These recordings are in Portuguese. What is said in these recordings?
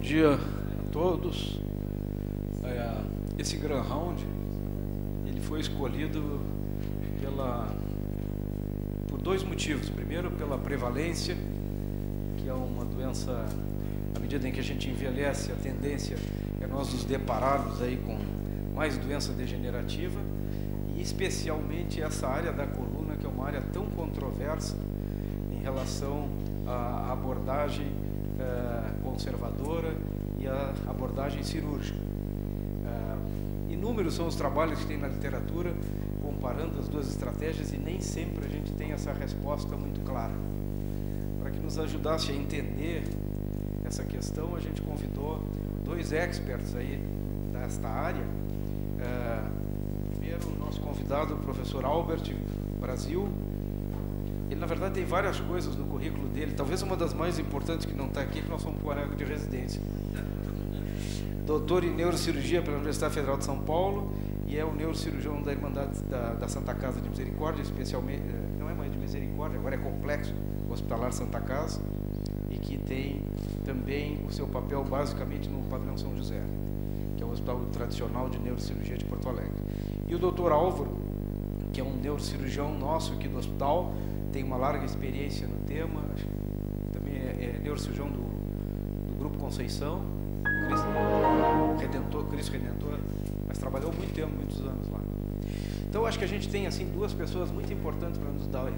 dia a todos. Esse Greyhound, ele foi escolhido por dois motivos. Primeiro, pela prevalência, que é uma doença, à medida em que a gente envelhece, a tendência é nós nos depararmos aí com mais doença degenerativa, e especialmente essa área da coluna, que é uma área tão controversa em relação à abordagem conservadora e à abordagem cirúrgica. Inúmeros são os trabalhos que tem na literatura comparando as duas estratégias e nem sempre a gente tem essa resposta muito clara. Para que nos ajudasse a entender essa questão, a gente convidou dois experts aí desta área. Primeiro, o nosso convidado, o professor Albert Brasil. Ele, na verdade, tem várias coisas no currículo dele. Talvez uma das mais importantes que não está aqui, que nós somos colega de residência. Doutor em neurocirurgia pela Universidade Federal de São Paulo e é o neurocirurgião da Irmandade da Santa Casa de Misericórdia, especialmente, não é mais de Misericórdia, agora é Complexo Hospitalar Santa Casa, e que tem também o seu papel basicamente no Padrão São José, que é o hospital tradicional de neurocirurgia de Porto Alegre. E o doutor Álvaro, que é um neurocirurgião nosso aqui do hospital, tem uma larga experiência no tema, também é neurocirurgião do Grupo Conceição, Cristo Redentor, mas trabalhou muito tempo, muitos anos lá. Então, acho que a gente tem assim duas pessoas muito importantes para nos dar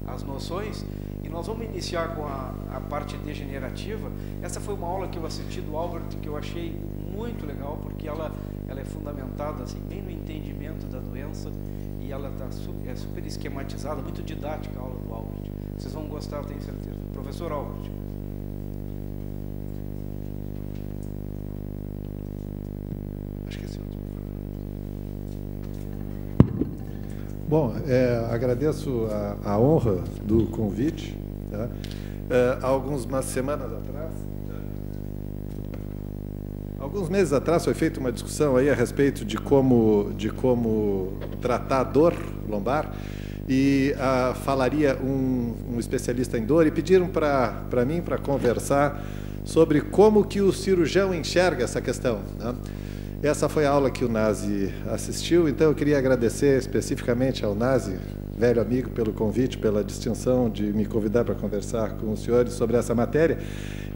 as noções, e nós vamos iniciar com a parte degenerativa. Essa foi uma aula que eu assisti do Albert, que eu achei muito legal, porque ela é fundamentada assim, bem no entendimento da doença, e ela é super esquematizada, muito didática a aula do Albert. Vocês vão gostar, tenho certeza. Professor Albert. Bom, agradeço a honra do convite. Tá? Algumas semanas atrás, alguns meses atrás, foi feita uma discussão aí a respeito de como tratar a dor lombar, e falaria um especialista em dor, e pediram para mim para conversar sobre como que o cirurgião enxerga essa questão. Tá? Essa foi a aula que o Nazi assistiu, então eu queria agradecer especificamente ao Nazi, velho amigo, pelo convite, pela distinção de me convidar para conversar com os senhores sobre essa matéria,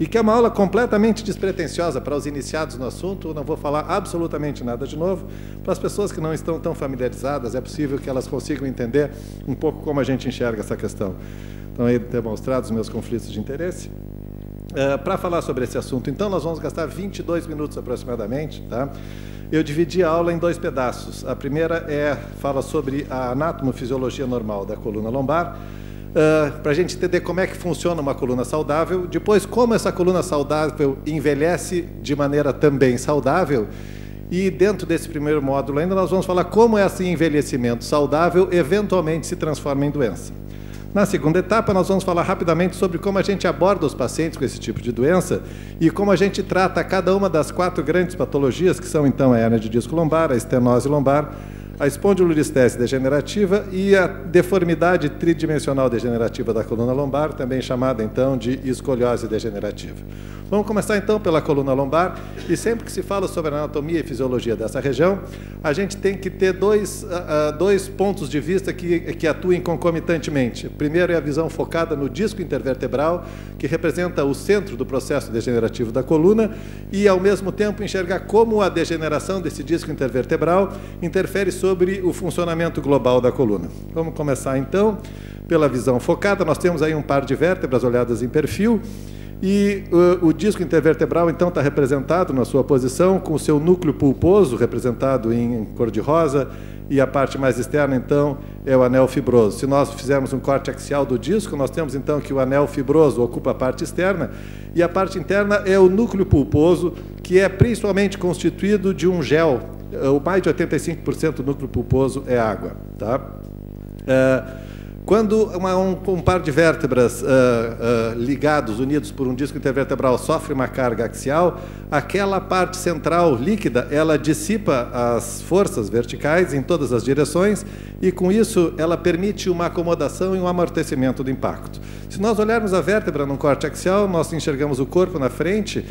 e que é uma aula completamente despretensiosa para os iniciados no assunto. Não vou falar absolutamente nada de novo. Para as pessoas que não estão tão familiarizadas, é possível que elas consigam entender um pouco como a gente enxerga essa questão. Então, aí demonstrados os meus conflitos de interesse. Para falar sobre esse assunto, então, nós vamos gastar 22 minutos aproximadamente. Tá? Eu dividi a aula em dois pedaços. A primeira fala sobre a anatomofisiologia normal da coluna lombar, para a gente entender como é que funciona uma coluna saudável, depois como essa coluna saudável envelhece de maneira também saudável, e dentro desse primeiro módulo ainda nós vamos falar como esse envelhecimento saudável eventualmente se transforma em doença. Na segunda etapa, nós vamos falar rapidamente sobre como a gente aborda os pacientes com esse tipo de doença e como a gente trata cada uma das 4 grandes patologias, que são, então, a hérnia de disco lombar, a estenose lombar, a espondilolistese degenerativa e a deformidade tridimensional degenerativa da coluna lombar, também chamada, então, de escoliose degenerativa. Vamos começar, então, pela coluna lombar, e sempre que se fala sobre a anatomia e fisiologia dessa região, a gente tem que ter dois pontos de vista que atuem concomitantemente. O primeiro é a visão focada no disco intervertebral, que representa o centro do processo degenerativo da coluna, e, ao mesmo tempo, enxergar como a degeneração desse disco intervertebral interfere sobre o funcionamento global da coluna. Vamos começar, então, pela visão focada. Nós temos aí um par de vértebras olhadas em perfil, e o disco intervertebral, então, está representado na sua posição com o seu núcleo pulposo, representado em cor-de-rosa, e a parte mais externa, então, é o anel fibroso. Se nós fizermos um corte axial do disco, nós temos, então, que o anel fibroso ocupa a parte externa, e a parte interna é o núcleo pulposo, que é principalmente constituído de um gel. O mais de 85% do núcleo pulposo é água. Tá? Quando um par de vértebras ligados, unidos por um disco intervertebral, sofre uma carga axial, aquela parte central líquida, ela dissipa as forças verticais em todas as direções e, com isso, ela permite uma acomodação e um amortecimento do impacto. Se nós olharmos a vértebra num corte axial, nós enxergamos o corpo na frente,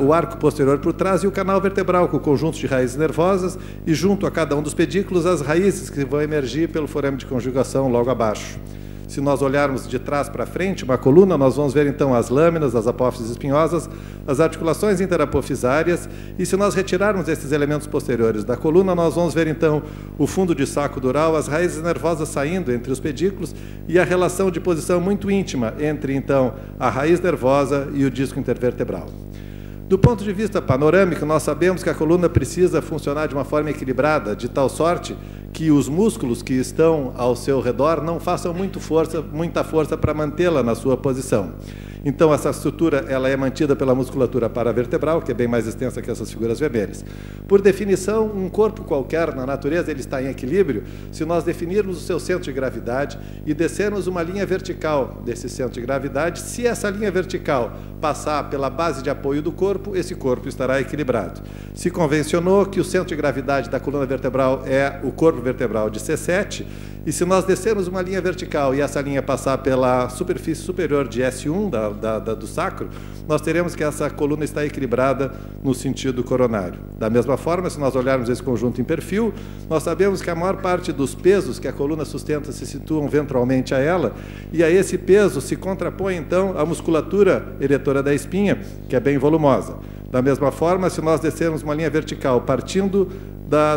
o arco posterior por trás e o canal vertebral com o conjunto de raízes nervosas e, junto a cada um dos pedículos, as raízes que vão emergir pelo forame de conjugação logo abaixo. Se nós olharmos de trás para frente, uma coluna, nós vamos ver então as lâminas, as apófises espinhosas, as articulações interapofisárias, e se nós retirarmos esses elementos posteriores da coluna, nós vamos ver então o fundo de saco dural, as raízes nervosas saindo entre os pedículos e a relação de posição muito íntima entre então a raiz nervosa e o disco intervertebral. Do ponto de vista panorâmico, nós sabemos que a coluna precisa funcionar de uma forma equilibrada, de tal sorte que os músculos que estão ao seu redor não façam muita força para mantê-la na sua posição. Então, essa estrutura ela é mantida pela musculatura paravertebral, que é bem mais extensa que essas figuras vermelhas. Por definição, um corpo qualquer, na natureza, ele está em equilíbrio se nós definirmos o seu centro de gravidade e descermos uma linha vertical desse centro de gravidade. Se essa linha vertical passar pela base de apoio do corpo, esse corpo estará equilibrado. Se convencionou que o centro de gravidade da coluna vertebral é o corpo vertebral de C7, e se nós descermos uma linha vertical e essa linha passar pela superfície superior de S1 do sacro, nós teremos que essa coluna está equilibrada no sentido coronário. Da mesma forma, se nós olharmos esse conjunto em perfil, nós sabemos que a maior parte dos pesos que a coluna sustenta se situam ventralmente a ela, e a esse peso se contrapõe, então, a musculatura eretora da espinha, que é bem volumosa. Da mesma forma, se nós descermos uma linha vertical partindo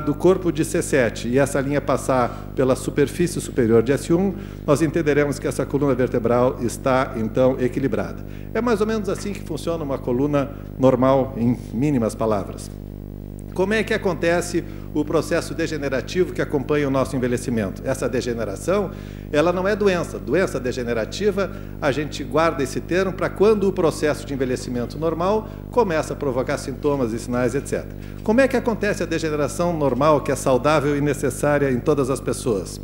do corpo de C7 e essa linha passar pela superfície superior de S1, nós entenderemos que essa coluna vertebral está, então, equilibrada. É mais ou menos assim que funciona uma coluna normal, em mínimas palavras. Como é que acontece o processo degenerativo que acompanha o nosso envelhecimento? Essa degeneração, ela não é doença. Doença degenerativa, a gente guarda esse termo para quando o processo de envelhecimento normal começa a provocar sintomas e sinais, etc. Como é que acontece a degeneração normal, que é saudável e necessária em todas as pessoas?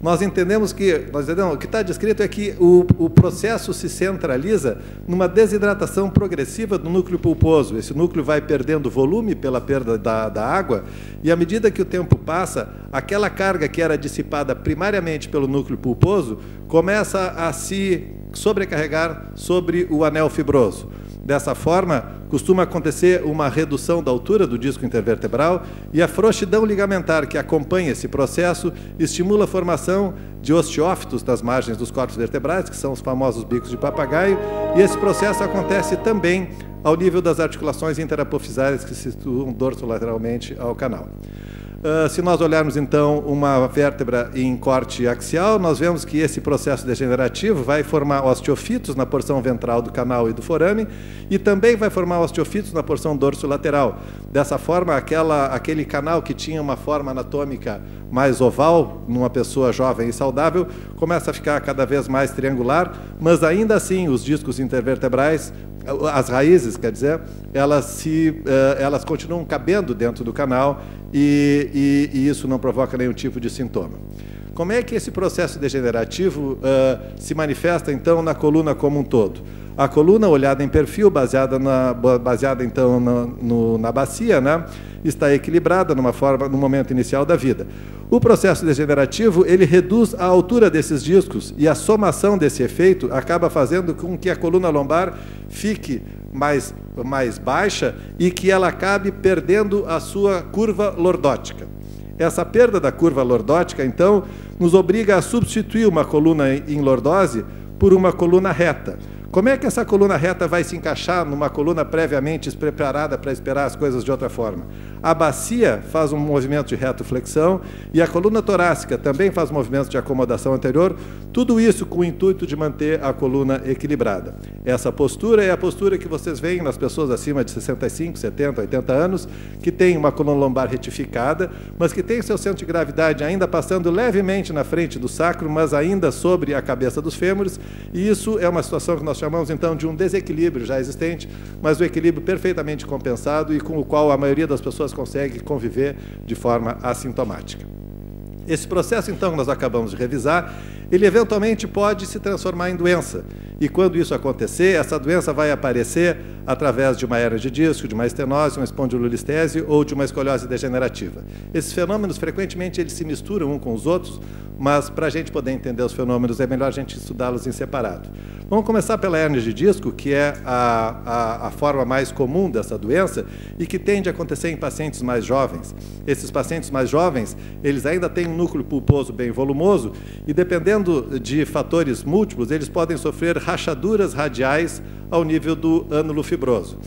Nós entendemos que, o que está descrito é que o processo se centraliza numa desidratação progressiva do núcleo pulposo. Esse núcleo vai perdendo volume pela perda da água, e à medida que o tempo passa, aquela carga que era dissipada primariamente pelo núcleo pulposo começa a se sobrecarregar sobre o anel fibroso. Dessa forma, costuma acontecer uma redução da altura do disco intervertebral e a frouxidão ligamentar que acompanha esse processo estimula a formação de osteófitos nas margens dos corpos vertebrais, que são os famosos bicos de papagaio, e esse processo acontece também ao nível das articulações interapofisárias que se situam dorsolateralmente ao canal. Se nós olharmos, então, uma vértebra em corte axial, nós vemos que esse processo degenerativo vai formar osteofitos na porção ventral do canal e do forame e também vai formar osteofitos na porção dorsolateral. Dessa forma, aquele canal que tinha uma forma anatômica mais oval, numa pessoa jovem e saudável, começa a ficar cada vez mais triangular, mas ainda assim os discos intervertebrais, as raízes, quer dizer, elas continuam cabendo dentro do canal e isso não provoca nenhum tipo de sintoma. Como é que esse processo degenerativo se manifesta, então, na coluna como um todo? A coluna, olhada em perfil, baseada então na bacia, né, está equilibrada no momento inicial da vida. O processo degenerativo, ele reduz a altura desses discos e a somação desse efeito acaba fazendo com que a coluna lombar fique mais baixa e que ela acabe perdendo a sua curva lordótica. Essa perda da curva lordótica, então, nos obriga a substituir uma coluna em lordose por uma coluna reta. Como é que essa coluna reta vai se encaixar numa coluna previamente preparada para esperar as coisas de outra forma? A bacia faz um movimento de retoflexão e a coluna torácica também faz movimentos de acomodação anterior, tudo isso com o intuito de manter a coluna equilibrada. Essa postura é a postura que vocês veem nas pessoas acima de 65, 70, 80 anos, que tem uma coluna lombar retificada, mas que tem seu centro de gravidade ainda passando levemente na frente do sacro, mas ainda sobre a cabeça dos fêmures, e isso é uma situação que nós chamamos, então, de um desequilíbrio já existente, mas um equilíbrio perfeitamente compensado e com o qual a maioria das pessoas consegue conviver de forma assintomática. Esse processo, então, que nós acabamos de revisar, ele eventualmente pode se transformar em doença. E quando isso acontecer, essa doença vai aparecer através de uma hérnia de disco, de uma estenose, uma espondilolistese ou de uma escoliose degenerativa. Esses fenômenos, frequentemente, eles se misturam uns com os outros, mas para a gente poder entender os fenômenos, é melhor a gente estudá-los em separado. Vamos começar pela hérnia de disco, que é a forma mais comum dessa doença e que tende a acontecer em pacientes mais jovens. Esses pacientes mais jovens, eles ainda têm um núcleo pulposo bem volumoso e, dependendo de fatores múltiplos, eles podem sofrer rachaduras radiais ao nível do ânulo fibroso.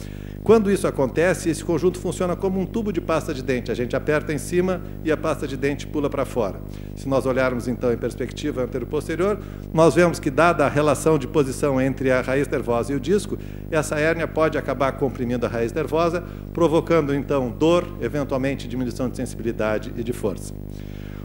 Quando isso acontece, esse conjunto funciona como um tubo de pasta de dente. A gente aperta em cima e a pasta de dente pula para fora. Se nós olharmos, então, em perspectiva antero-posterior, nós vemos que, dada a relação de posição entre a raiz nervosa e o disco, essa hérnia pode acabar comprimindo a raiz nervosa, provocando, então, dor, eventualmente diminuição de sensibilidade e de força.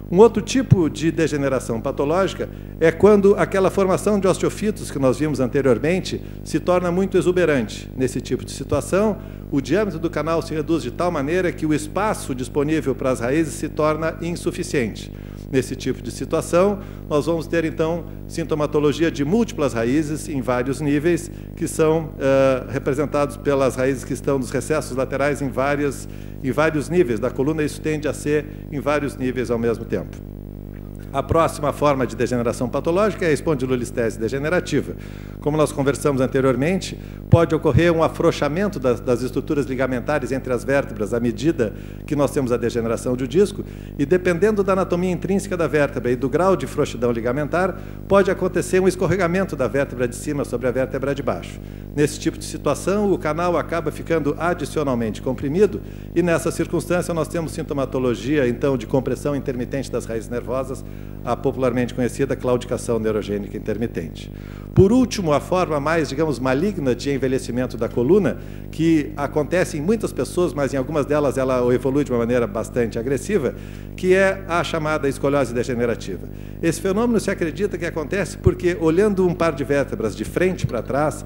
Um outro tipo de degeneração patológica é quando aquela formação de osteofitos que nós vimos anteriormente se torna muito exuberante. Nesse tipo de situação, o diâmetro do canal se reduz de tal maneira que o espaço disponível para as raízes se torna insuficiente. Nesse tipo de situação, nós vamos ter, então, sintomatologia de múltiplas raízes em vários níveis, que são representados pelas raízes que estão nos recessos laterais em vários níveis da coluna. Isso tende a ser em vários níveis ao mesmo tempo. A próxima forma de degeneração patológica é a espondilolistese degenerativa. Como nós conversamos anteriormente, pode ocorrer um afrouxamento das estruturas ligamentares entre as vértebras à medida que nós temos a degeneração do disco, e dependendo da anatomia intrínseca da vértebra e do grau de frouxidão ligamentar, pode acontecer um escorregamento da vértebra de cima sobre a vértebra de baixo. Nesse tipo de situação, o canal acaba ficando adicionalmente comprimido e, nessa circunstância, nós temos sintomatologia, então, de compressão intermitente das raízes nervosas, a popularmente conhecida claudicação neurogênica intermitente. Por último, a forma mais, digamos, maligna de envelhecimento da coluna, que acontece em muitas pessoas, mas em algumas delas ela evolui de uma maneira bastante agressiva, que é a chamada escoliose degenerativa. Esse fenômeno se acredita que acontece porque, olhando um par de vértebras de frente para trás,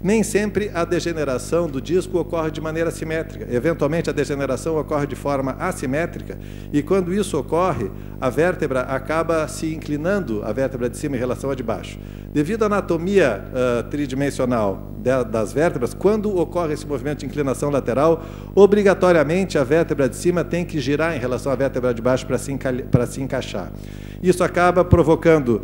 nem sempre a degeneração do disco ocorre de maneira simétrica. Eventualmente, a degeneração ocorre de forma assimétrica, e quando isso ocorre, a vértebra acaba se inclinando, a vértebra de cima em relação à de baixo. Devido à anatomia tridimensional das vértebras, quando ocorre esse movimento de inclinação lateral, obrigatoriamente a vértebra de cima tem que girar em relação à vértebra de baixo para se encaixar. Isso acaba provocando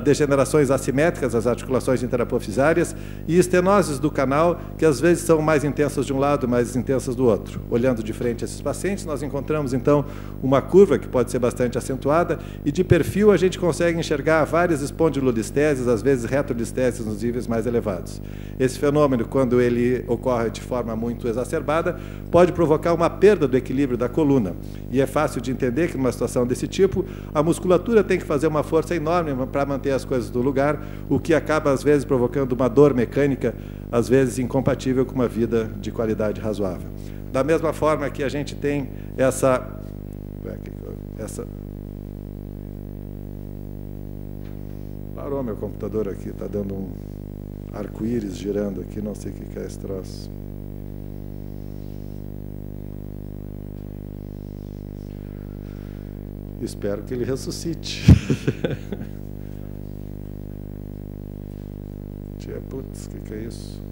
degenerações assimétricas das articulações interapofisárias e estenoses do canal, que às vezes são mais intensas de um lado, mais intensas do outro. Olhando de frente a esses pacientes, nós encontramos, então, uma curva que pode ser bastante acentuada, e de perfil a gente consegue enxergar várias espondilolisteses, às vezes retrolisteses nos níveis mais elevados. Esse fenômeno, quando ele ocorre de forma muito exacerbada, pode provocar uma perda do equilíbrio da coluna. E é fácil de entender que, numa situação desse tipo, a musculatura tem que fazer uma força enorme para manter as coisas no lugar, o que acaba, às vezes, provocando uma dor mecânica, às vezes incompatível com uma vida de qualidade razoável. Da mesma forma que a gente tem essa... Parou meu computador aqui, está dando um arco-íris girando aqui, não sei o que é esse troço. Espero que ele ressuscite. Putz, o que é isso?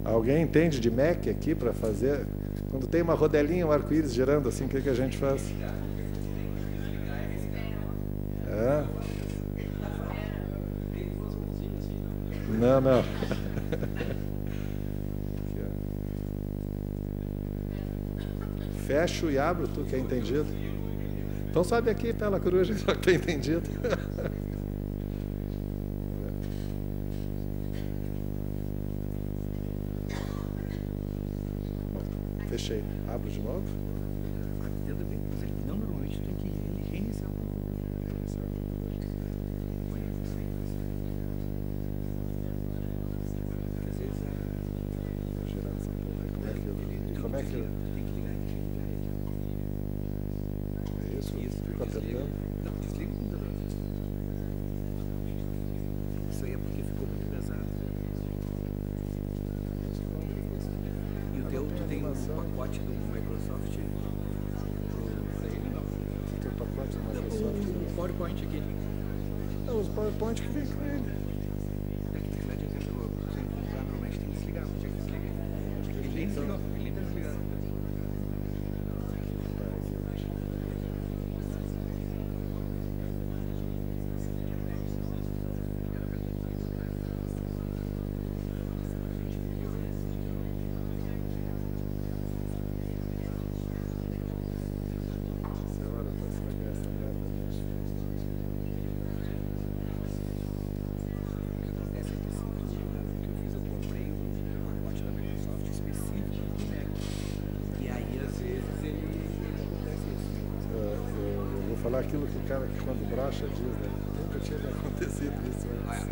Alguém entende de Mac aqui para fazer? Quando tem uma rodelinha, um arco-íris girando assim, o que a gente faz? É? Não. Fecho e abro, tu que é entendido. Então sobe aqui pela coruja, só que é entendido. Fechei. Abro de novo? Não, normalmente tem que reiniciar o computador. Às vezes Como é que eu... tem que ligar ele. É isso? Fico apertando? Não, desliga o computador. Isso aí é porque ficou muito pesado. E o teu, tu tem um pacote do Microsoft? Tem um pacote PowerPoint da Microsoft. O PowerPoint aqui. Não, os PowerPoint que vem com ele. É que na verdade eu quero sempre usar, normalmente tem que desligar, mas já que desliga. Ele nem desligou, ele nem tá desligado. Falar aquilo que o cara que quando brocha diz, né? Nunca tinha me acontecido isso antes.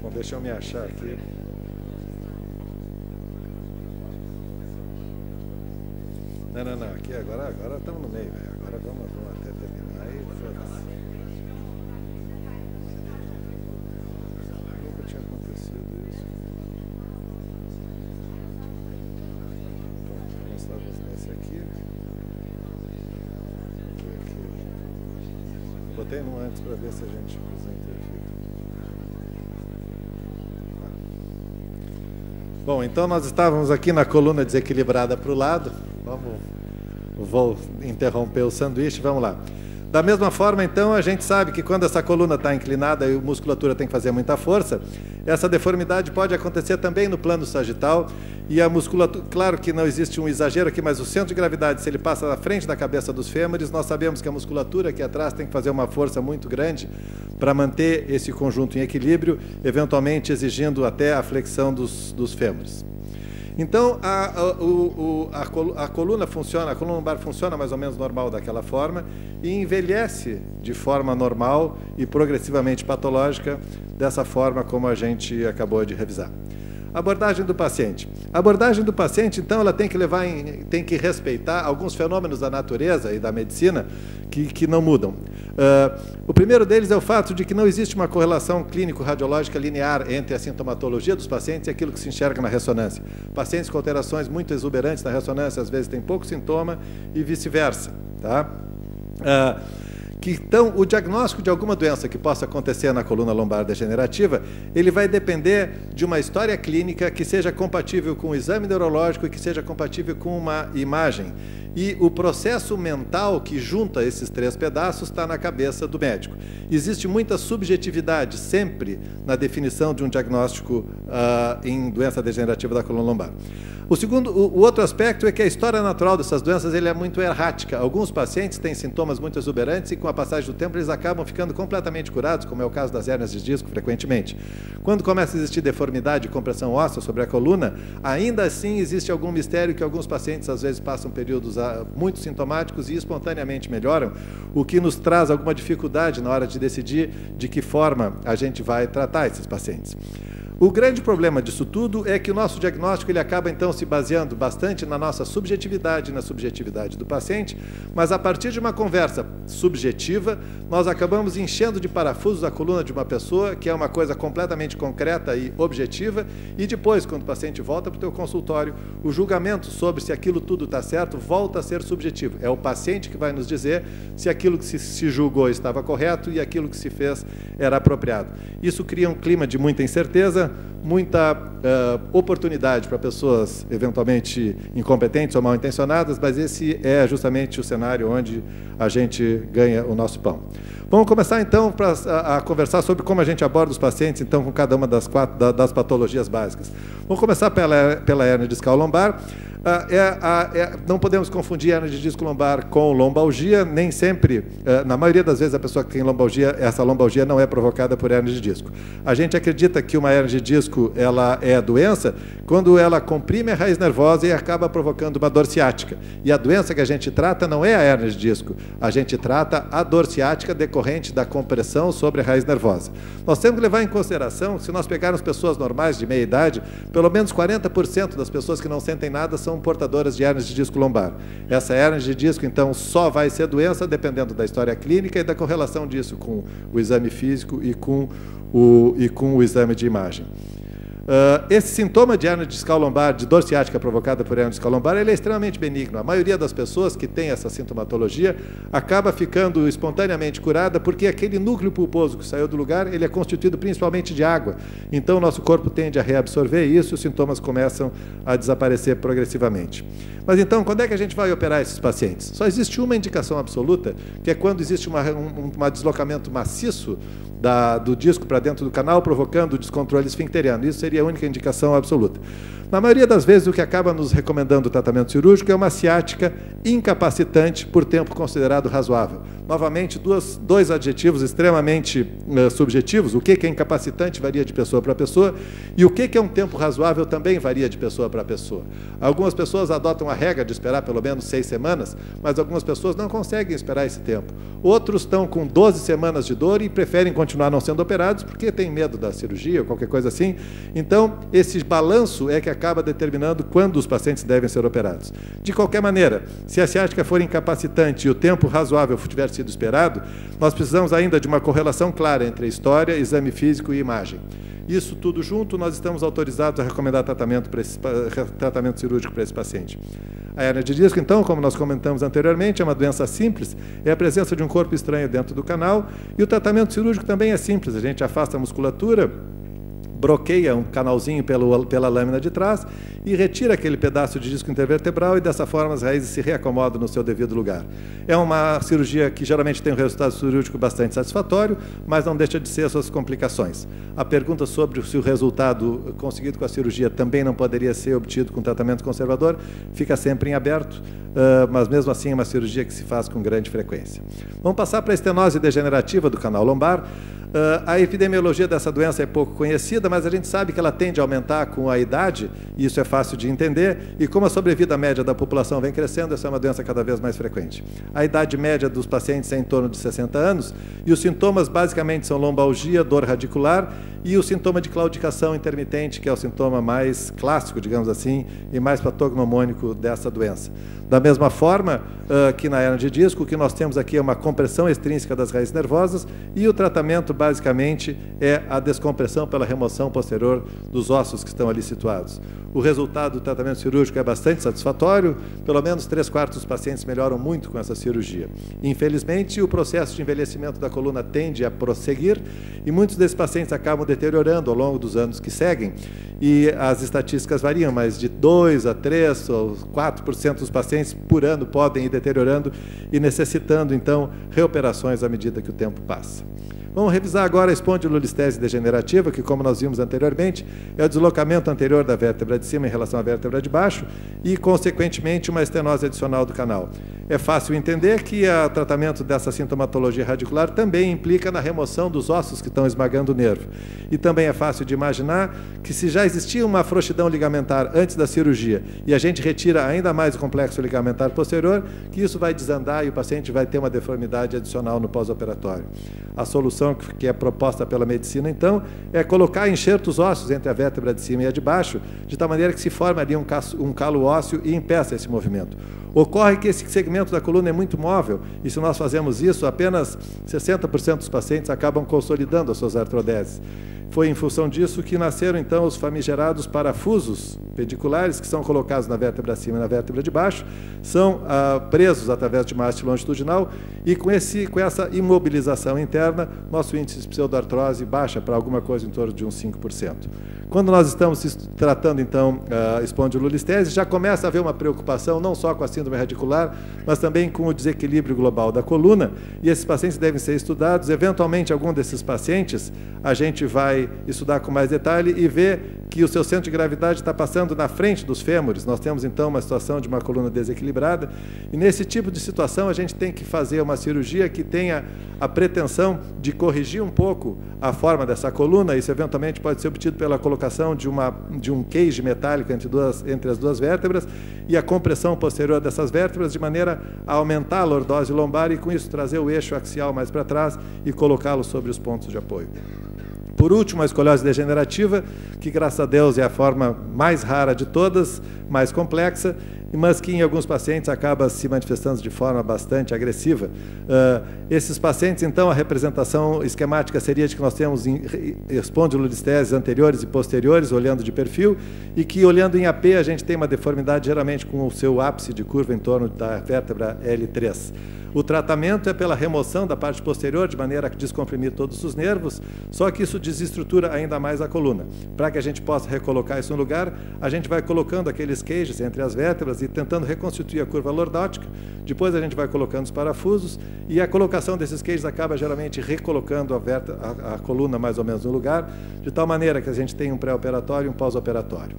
Bom, deixa eu me achar aqui. Não, aqui agora estamos no meio, velho. Agora vamos até terminar e foda-se. Nunca tinha acontecido isso. Esse aqui. Botei no antes para ver se a gente usa interfere. Bom, então nós estávamos aqui na coluna desequilibrada para o lado. Vou interromper o sanduíche, vamos lá. Da mesma forma, então, a gente sabe que quando essa coluna está inclinada e a musculatura tem que fazer muita força, essa deformidade pode acontecer também no plano sagital. E a musculatura, claro que não existe um exagero aqui, mas o centro de gravidade, se ele passa na frente da cabeça dos fêmures, nós sabemos que a musculatura aqui atrás tem que fazer uma força muito grande para manter esse conjunto em equilíbrio, eventualmente exigindo até a flexão dos fêmures. Então, a coluna lombar funciona mais ou menos normal daquela forma e envelhece de forma normal e progressivamente patológica, dessa forma como a gente acabou de revisar. Abordagem do paciente. A abordagem do paciente, então, ela tem que respeitar alguns fenômenos da natureza e da medicina que não mudam. O primeiro deles é o fato de que não existe uma correlação clínico-radiológica linear entre a sintomatologia dos pacientes e aquilo que se enxerga na ressonância. Pacientes com alterações muito exuberantes na ressonância, às vezes, têm pouco sintoma e vice-versa. Tá? Então, o diagnóstico de alguma doença que possa acontecer na coluna lombar degenerativa, ele vai depender de uma história clínica que seja compatível com o exame neurológico e que seja compatível com uma imagem. E o processo mental que junta esses três pedaços está na cabeça do médico. Existe muita subjetividade sempre na definição de um diagnóstico em doença degenerativa da coluna lombar. O outro aspecto é que a história natural dessas doenças ele é muito errática. Alguns pacientes têm sintomas muito exuberantes e com a passagem do tempo eles acabam ficando completamente curados, como é o caso das hérnias de disco, frequentemente. Quando começa a existir deformidade e compressão óssea sobre a coluna, ainda assim existe algum mistério que alguns pacientes às vezes passam períodos muito sintomáticos e espontaneamente melhoram, o que nos traz alguma dificuldade na hora de decidir de que forma a gente vai tratar esses pacientes. O grande problema disso tudo é que o nosso diagnóstico ele acaba, então, se baseando bastante na nossa subjetividade, na subjetividade do paciente, mas a partir de uma conversa subjetiva, nós acabamos enchendo de parafusos a coluna de uma pessoa, que é uma coisa completamente concreta e objetiva, e depois, quando o paciente volta para o teu consultório, o julgamento sobre se aquilo tudo está certo volta a ser subjetivo. É o paciente que vai nos dizer se aquilo que se julgou estava correto e aquilo que se fez era apropriado. Isso cria um clima de muita incerteza, muita oportunidade para pessoas eventualmente incompetentes ou mal intencionadas, mas esse é justamente o cenário onde a gente ganha o nosso pão. Vamos começar então a conversar sobre como a gente aborda os pacientes então com cada uma das das patologias básicas. Vamos começar pela hérnia discal lombar. Não podemos confundir hérnia de disco lombar com lombalgia, nem sempre, na maioria das vezes a pessoa que tem lombalgia, essa lombalgia não é provocada por hérnia de disco. A gente acredita que uma hérnia de disco ela é a doença quando ela comprime a raiz nervosa e acaba provocando uma dor ciática. E a doença que a gente trata não é a hérnia de disco, a gente trata a dor ciática decorrente da compressão sobre a raiz nervosa. Nós temos que levar em consideração, se nós pegarmos pessoas normais de meia idade, pelo menos 40% das pessoas que não sentem nada são portadoras de hérnias de disco lombar. Essa hérnia de disco, então, só vai ser doença dependendo da história clínica e da correlação disso com o exame físico e com o exame de imagem. Esse sintoma de hernia discal lombar, de dor ciática provocada por hernia discal lombar, ele é extremamente benigno. A maioria das pessoas que tem essa sintomatologia acaba ficando espontaneamente curada porque aquele núcleo pulposo que saiu do lugar, ele é constituído principalmente de água. Então, o nosso corpo tende a reabsorver isso e os sintomas começam a desaparecer progressivamente. Mas então, quando é que a gente vai operar esses pacientes? Só existe uma indicação absoluta, que é quando existe um deslocamento maciço do disco para dentro do canal, provocando descontrole esfincteriano. Isso seria a única indicação absoluta. Na maioria das vezes, o que acaba nos recomendando o tratamento cirúrgico é uma ciática incapacitante por tempo considerado razoável. Novamente, dois adjetivos extremamente subjetivos. O que é incapacitante varia de pessoa para pessoa, e o que é um tempo razoável também varia de pessoa para pessoa. Algumas pessoas adotam a regra de esperar pelo menos 6 semanas, mas algumas pessoas não conseguem esperar esse tempo. Outros estão com 12 semanas de dor e preferem continuar não sendo operados porque têm medo da cirurgia ou qualquer coisa assim. Então, esse balanço é que acaba determinando quando os pacientes devem ser operados. De qualquer maneira, se a ciática for incapacitante e o tempo razoável tiver sido esperado, nós precisamos ainda de uma correlação clara entre história, exame físico e imagem. Isso tudo junto, nós estamos autorizados a recomendar tratamento cirúrgico para esse paciente. A hernia de disco, então, como nós comentamos anteriormente, é uma doença simples, é a presença de um corpo estranho dentro do canal, e o tratamento cirúrgico também é simples, a gente afasta a musculatura, bloqueia um canalzinho pela lâmina de trás e retira aquele pedaço de disco intervertebral e, dessa forma, as raízes se reacomodam no seu devido lugar. É uma cirurgia que geralmente tem um resultado cirúrgico bastante satisfatório, mas não deixa de ser as suas complicações. A pergunta sobre se o resultado conseguido com a cirurgia também não poderia ser obtido com tratamento conservador fica sempre em aberto, mas mesmo assim é uma cirurgia que se faz com grande frequência. Vamos passar para a estenose degenerativa do canal lombar. A epidemiologia dessa doença é pouco conhecida, mas a gente sabe que ela tende a aumentar com a idade, e isso é fácil de entender, e como a sobrevida média da população vem crescendo, essa é uma doença cada vez mais frequente. A idade média dos pacientes é em torno de 60 anos, e os sintomas basicamente são lombalgia, dor radicular, e o sintoma de claudicação intermitente, que é o sintoma mais clássico, digamos assim, e mais patognomônico dessa doença. Da mesma forma que na hernia de disco, o que nós temos aqui é uma compressão extrínseca das raízes nervosas, e o tratamento basicamente é a descompressão pela remoção posterior dos ossos que estão ali situados. O resultado do tratamento cirúrgico é bastante satisfatório, pelo menos 3/4 dos pacientes melhoram muito com essa cirurgia. Infelizmente, o processo de envelhecimento da coluna tende a prosseguir, e muitos desses pacientes acabam deteriorando ao longo dos anos que seguem, e as estatísticas variam, mas de 2 a 3 ou 4% dos pacientes por ano podem ir deteriorando e necessitando, então, reoperações à medida que o tempo passa. Vamos revisar agora a espondilolistese degenerativa, que, como nós vimos anteriormente, é o deslocamento anterior da vértebra de cima em relação à vértebra de baixo e, consequentemente, uma estenose adicional do canal. É fácil entender que o tratamento dessa sintomatologia radicular também implica na remoção dos ossos que estão esmagando o nervo. E também é fácil de imaginar que, se já existia uma frouxidão ligamentar antes da cirurgia e a gente retira ainda mais o complexo ligamentar posterior, que isso vai desandar e o paciente vai ter uma deformidade adicional no pós-operatório. A solução que é proposta pela medicina, então, é colocar enxertos ósseos entre a vértebra de cima e a de baixo, de tal maneira que se forme ali um calo ósseo e impeça esse movimento. Ocorre que esse segmento da coluna é muito móvel, e se nós fazemos isso, apenas 60% dos pacientes acabam consolidando as suas artrodeses. Foi em função disso que nasceram, então, os famigerados parafusos pediculares, que são colocados na vértebra de cima e na vértebra de baixo, são presos através de uma haste longitudinal, e com essa imobilização interna, nosso índice de pseudoartrose baixa para alguma coisa em torno de uns 5%. Quando nós estamos tratando, então, a espondilolistese, já começa a haver uma preocupação não só com a síndrome radicular, mas também com o desequilíbrio global da coluna, e esses pacientes devem ser estudados. Eventualmente, algum desses pacientes, a gente vai estudar com mais detalhe e ver que o seu centro de gravidade está passando na frente dos fêmures. Nós temos, então, uma situação de uma coluna desequilibrada, e nesse tipo de situação a gente tem que fazer uma cirurgia que tenha a pretensão de corrigir um pouco a forma dessa coluna. Isso eventualmente pode ser obtido pela colocação de um cage metálico entre as duas vértebras e a compressão posterior dessas vértebras, de maneira a aumentar a lordose lombar e, com isso, trazer o eixo axial mais para trás e colocá-lo sobre os pontos de apoio. Por último, a escoliose degenerativa, que, graças a Deus, é a forma mais rara de todas, mais complexa. mas que em alguns pacientes acaba se manifestando de forma bastante agressiva. Esses pacientes, então, a representação esquemática seria de que nós temos espondilolisteses anteriores e posteriores, olhando de perfil, e que, olhando em AP, a gente tem uma deformidade, geralmente com o seu ápice de curva em torno da vértebra L3. O tratamento é pela remoção da parte posterior, de maneira a descomprimir todos os nervos, só que isso desestrutura ainda mais a coluna. Para que a gente possa recolocar isso no lugar, a gente vai colocando aqueles queijos entre as vértebras e tentando reconstituir a curva lordótica. Depois a gente vai colocando os parafusos e a colocação desses queijos acaba geralmente recolocando a coluna mais ou menos no lugar, de tal maneira que a gente tem um pré-operatório e um pós-operatório.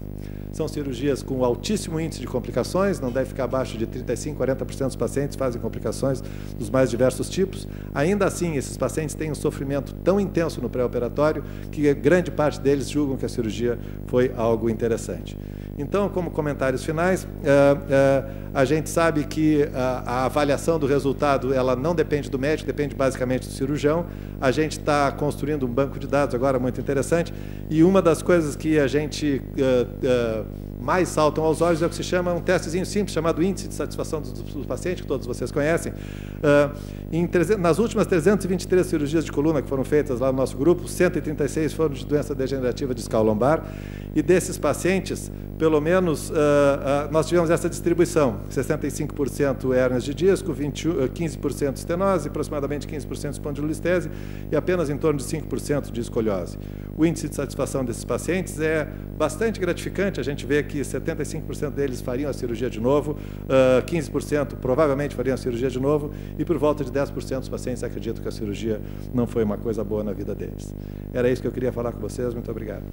São cirurgias com altíssimo índice de complicações, não deve ficar abaixo de 35%, 40% dos pacientes fazem complicações dos mais diversos tipos. Ainda assim, esses pacientes têm um sofrimento tão intenso no pré-operatório que grande parte deles julgam que a cirurgia foi algo interessante. Então, como comentários finais, a gente sabe que a avaliação do resultado ela não depende do médico, depende basicamente do cirurgião. A gente está construindo um banco de dados agora muito interessante, e uma das coisas que a gente mais saltam aos olhos é o que se chama um testezinho simples, chamado índice de satisfação do paciente, que todos vocês conhecem. Nas últimas 323 cirurgias de coluna que foram feitas lá no nosso grupo, 136 foram de doença degenerativa discal lombar, e desses pacientes, pelo menos, nós tivemos essa distribuição, 65% hérnias de disco, 15% estenose, aproximadamente 15% espondilolistese e apenas em torno de 5% de escoliose. O índice de satisfação desses pacientes é bastante gratificante, a gente vê que 75% deles fariam a cirurgia de novo, 15% provavelmente fariam a cirurgia de novo, e por volta de 10% dos pacientes acreditam que a cirurgia não foi uma coisa boa na vida deles. Era isso que eu queria falar com vocês, muito obrigado.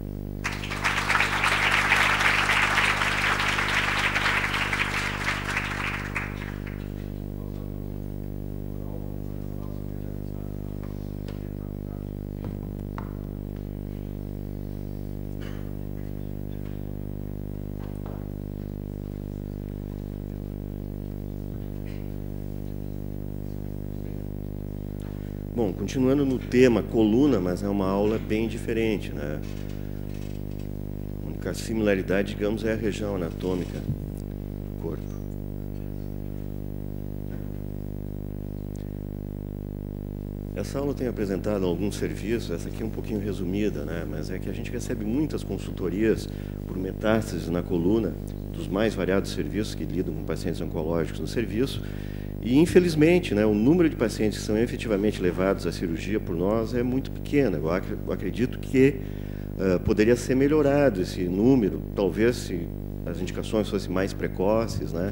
Bom, continuando no tema coluna, mas é uma aula bem diferente, né? A única similaridade, digamos, é a região anatômica do corpo. Essa aula tem apresentado alguns serviços, essa aqui é um pouquinho resumida, né? Mas é que a gente recebe muitas consultorias por metástases na coluna, dos mais variados serviços que lidam com pacientes oncológicos no serviço. E, infelizmente, né, o número de pacientes que são efetivamente levados à cirurgia por nós é muito pequeno. Eu acredito que poderia ser melhorado esse número, talvez se as indicações fossem mais precoces, né?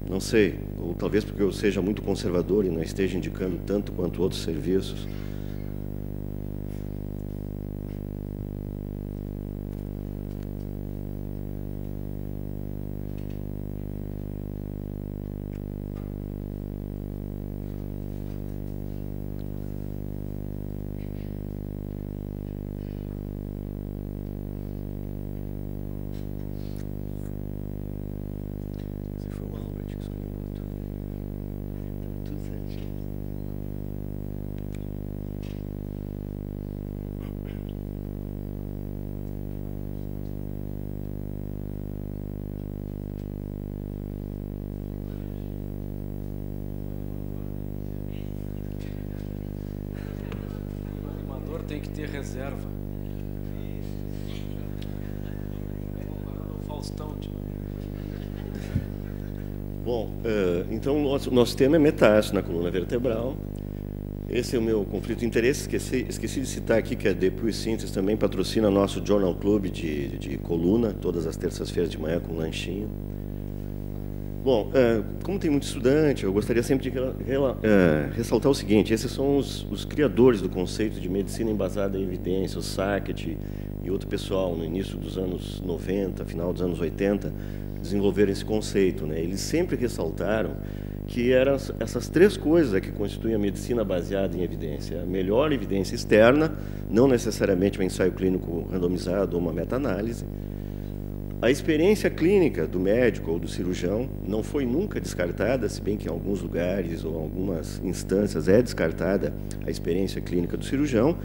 Não sei, ou talvez porque eu seja muito conservador e não esteja indicando tanto quanto outros serviços. Tem que ter reserva. Faustão. Bom, então nosso tema é metástase na coluna vertebral. Esse é o meu conflito de interesse. Esqueci de citar aqui que a Depuy Síntese também patrocina nosso Journal Club de coluna, todas as terças-feiras de manhã com um lanchinho. Bom, como tem muito estudante, eu gostaria sempre de ressaltar o seguinte: esses são os criadores do conceito de medicina embasada em evidência, o Sackett e outro pessoal, no início dos anos 90, final dos anos 80, desenvolveram esse conceito, né? Eles sempre ressaltaram que eram essas três coisas que constituem a medicina baseada em evidência: a melhor evidência externa, não necessariamente um ensaio clínico randomizado ou uma meta-análise. A experiência clínica do médico ou do cirurgião não foi nunca descartada, se bem que em alguns lugares ou algumas instâncias é descartada a experiência clínica do cirurgião.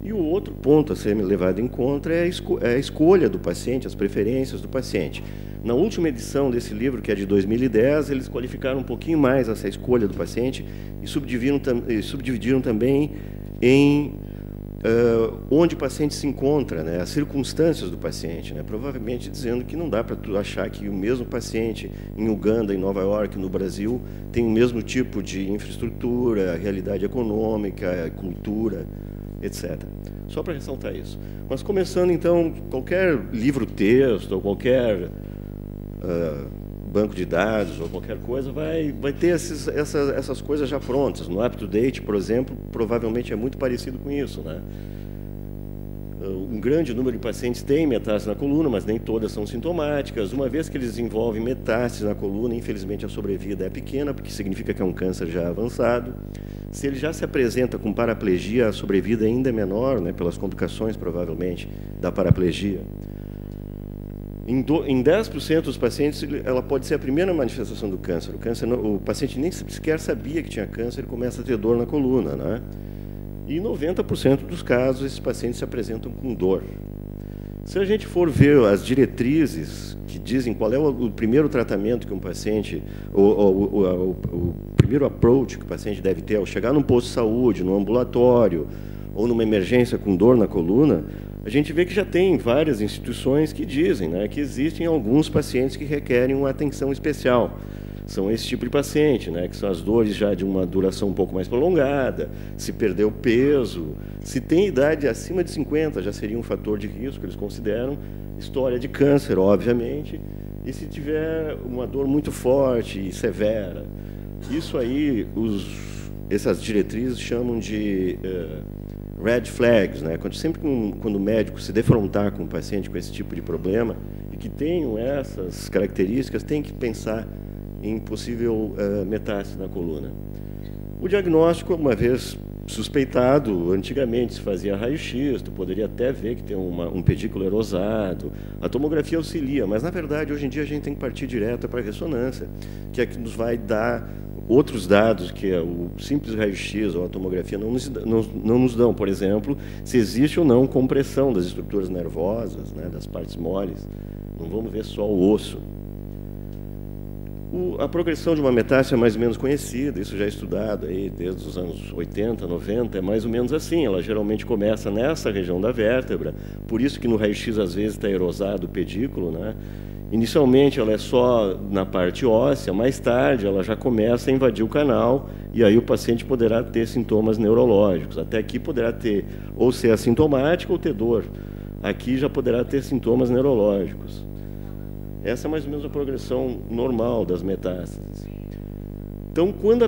E o outro ponto a ser levado em conta é a escolha do paciente, as preferências do paciente. Na última edição desse livro, que é de 2010, eles qualificaram um pouquinho mais essa escolha do paciente e subdividiram também em onde o paciente se encontra, né, as circunstâncias do paciente, né, provavelmente dizendo que não dá para tu achar que o mesmo paciente em Uganda, em Nova York, no Brasil, tem o mesmo tipo de infraestrutura, realidade econômica, cultura, etc. Só para ressaltar isso. Mas começando, então, qualquer livro-texto ou qualquer banco de dados ou qualquer coisa vai ter essas coisas já prontas. No UpToDate, por exemplo, provavelmente é muito parecido com isso, né? Um grande número de pacientes tem metástase na coluna, mas nem todas são sintomáticas. Uma vez que eles desenvolvem metástase na coluna, infelizmente a sobrevida é pequena, porque significa que é um câncer já avançado. Se ele já se apresenta com paraplegia, a sobrevida ainda é menor, né, pelas complicações, provavelmente, da paraplegia. Em 10% dos pacientes, ela pode ser a primeira manifestação do câncer. O paciente nem sequer sabia que tinha câncer e começa a ter dor na coluna, né? E em 90% dos casos, esses pacientes se apresentam com dor. Se a gente for ver as diretrizes que dizem qual é o primeiro tratamento que um paciente, o primeiro approach que o paciente deve ter ao chegar num posto de saúde, num ambulatório ou numa emergência com dor na coluna, a gente vê que já tem várias instituições que dizem, né, que existem alguns pacientes que requerem uma atenção especial. São esse tipo de paciente, né, que são as dores já de uma duração um pouco mais prolongada, se perdeu peso, se tem idade acima de 50, já seria um fator de risco, eles consideram, história de câncer, obviamente, e se tiver uma dor muito forte e severa. Isso aí, essas diretrizes chamam de red flags, né? Quando o médico se defrontar com um paciente com esse tipo de problema e que tenham essas características, tem que pensar em possível metástase na coluna. O diagnóstico, uma vez suspeitado, antigamente se fazia raio-x, tu poderia até ver que tem um pedículo erosado, a tomografia auxilia, mas na verdade hoje em dia a gente tem que partir direto para a ressonância, que é que nos vai dar outros dados que o simples raio-x ou a tomografia não nos dão, por exemplo, se existe ou não compressão das estruturas nervosas, né, das partes moles, não vamos ver só o osso. A progressão de uma metástase é mais ou menos conhecida, isso já é estudado aí desde os anos 80, 90, é mais ou menos assim, ela geralmente começa nessa região da vértebra, por isso que no raio-x às vezes está erosado o pedículo, né? Inicialmente ela é só na parte óssea, mais tarde ela já começa a invadir o canal e aí o paciente poderá ter sintomas neurológicos, até aqui poderá ter ou ser assintomático ou ter dor, aqui já poderá ter sintomas neurológicos. Essa é mais ou menos a progressão normal das metástases. Então, quando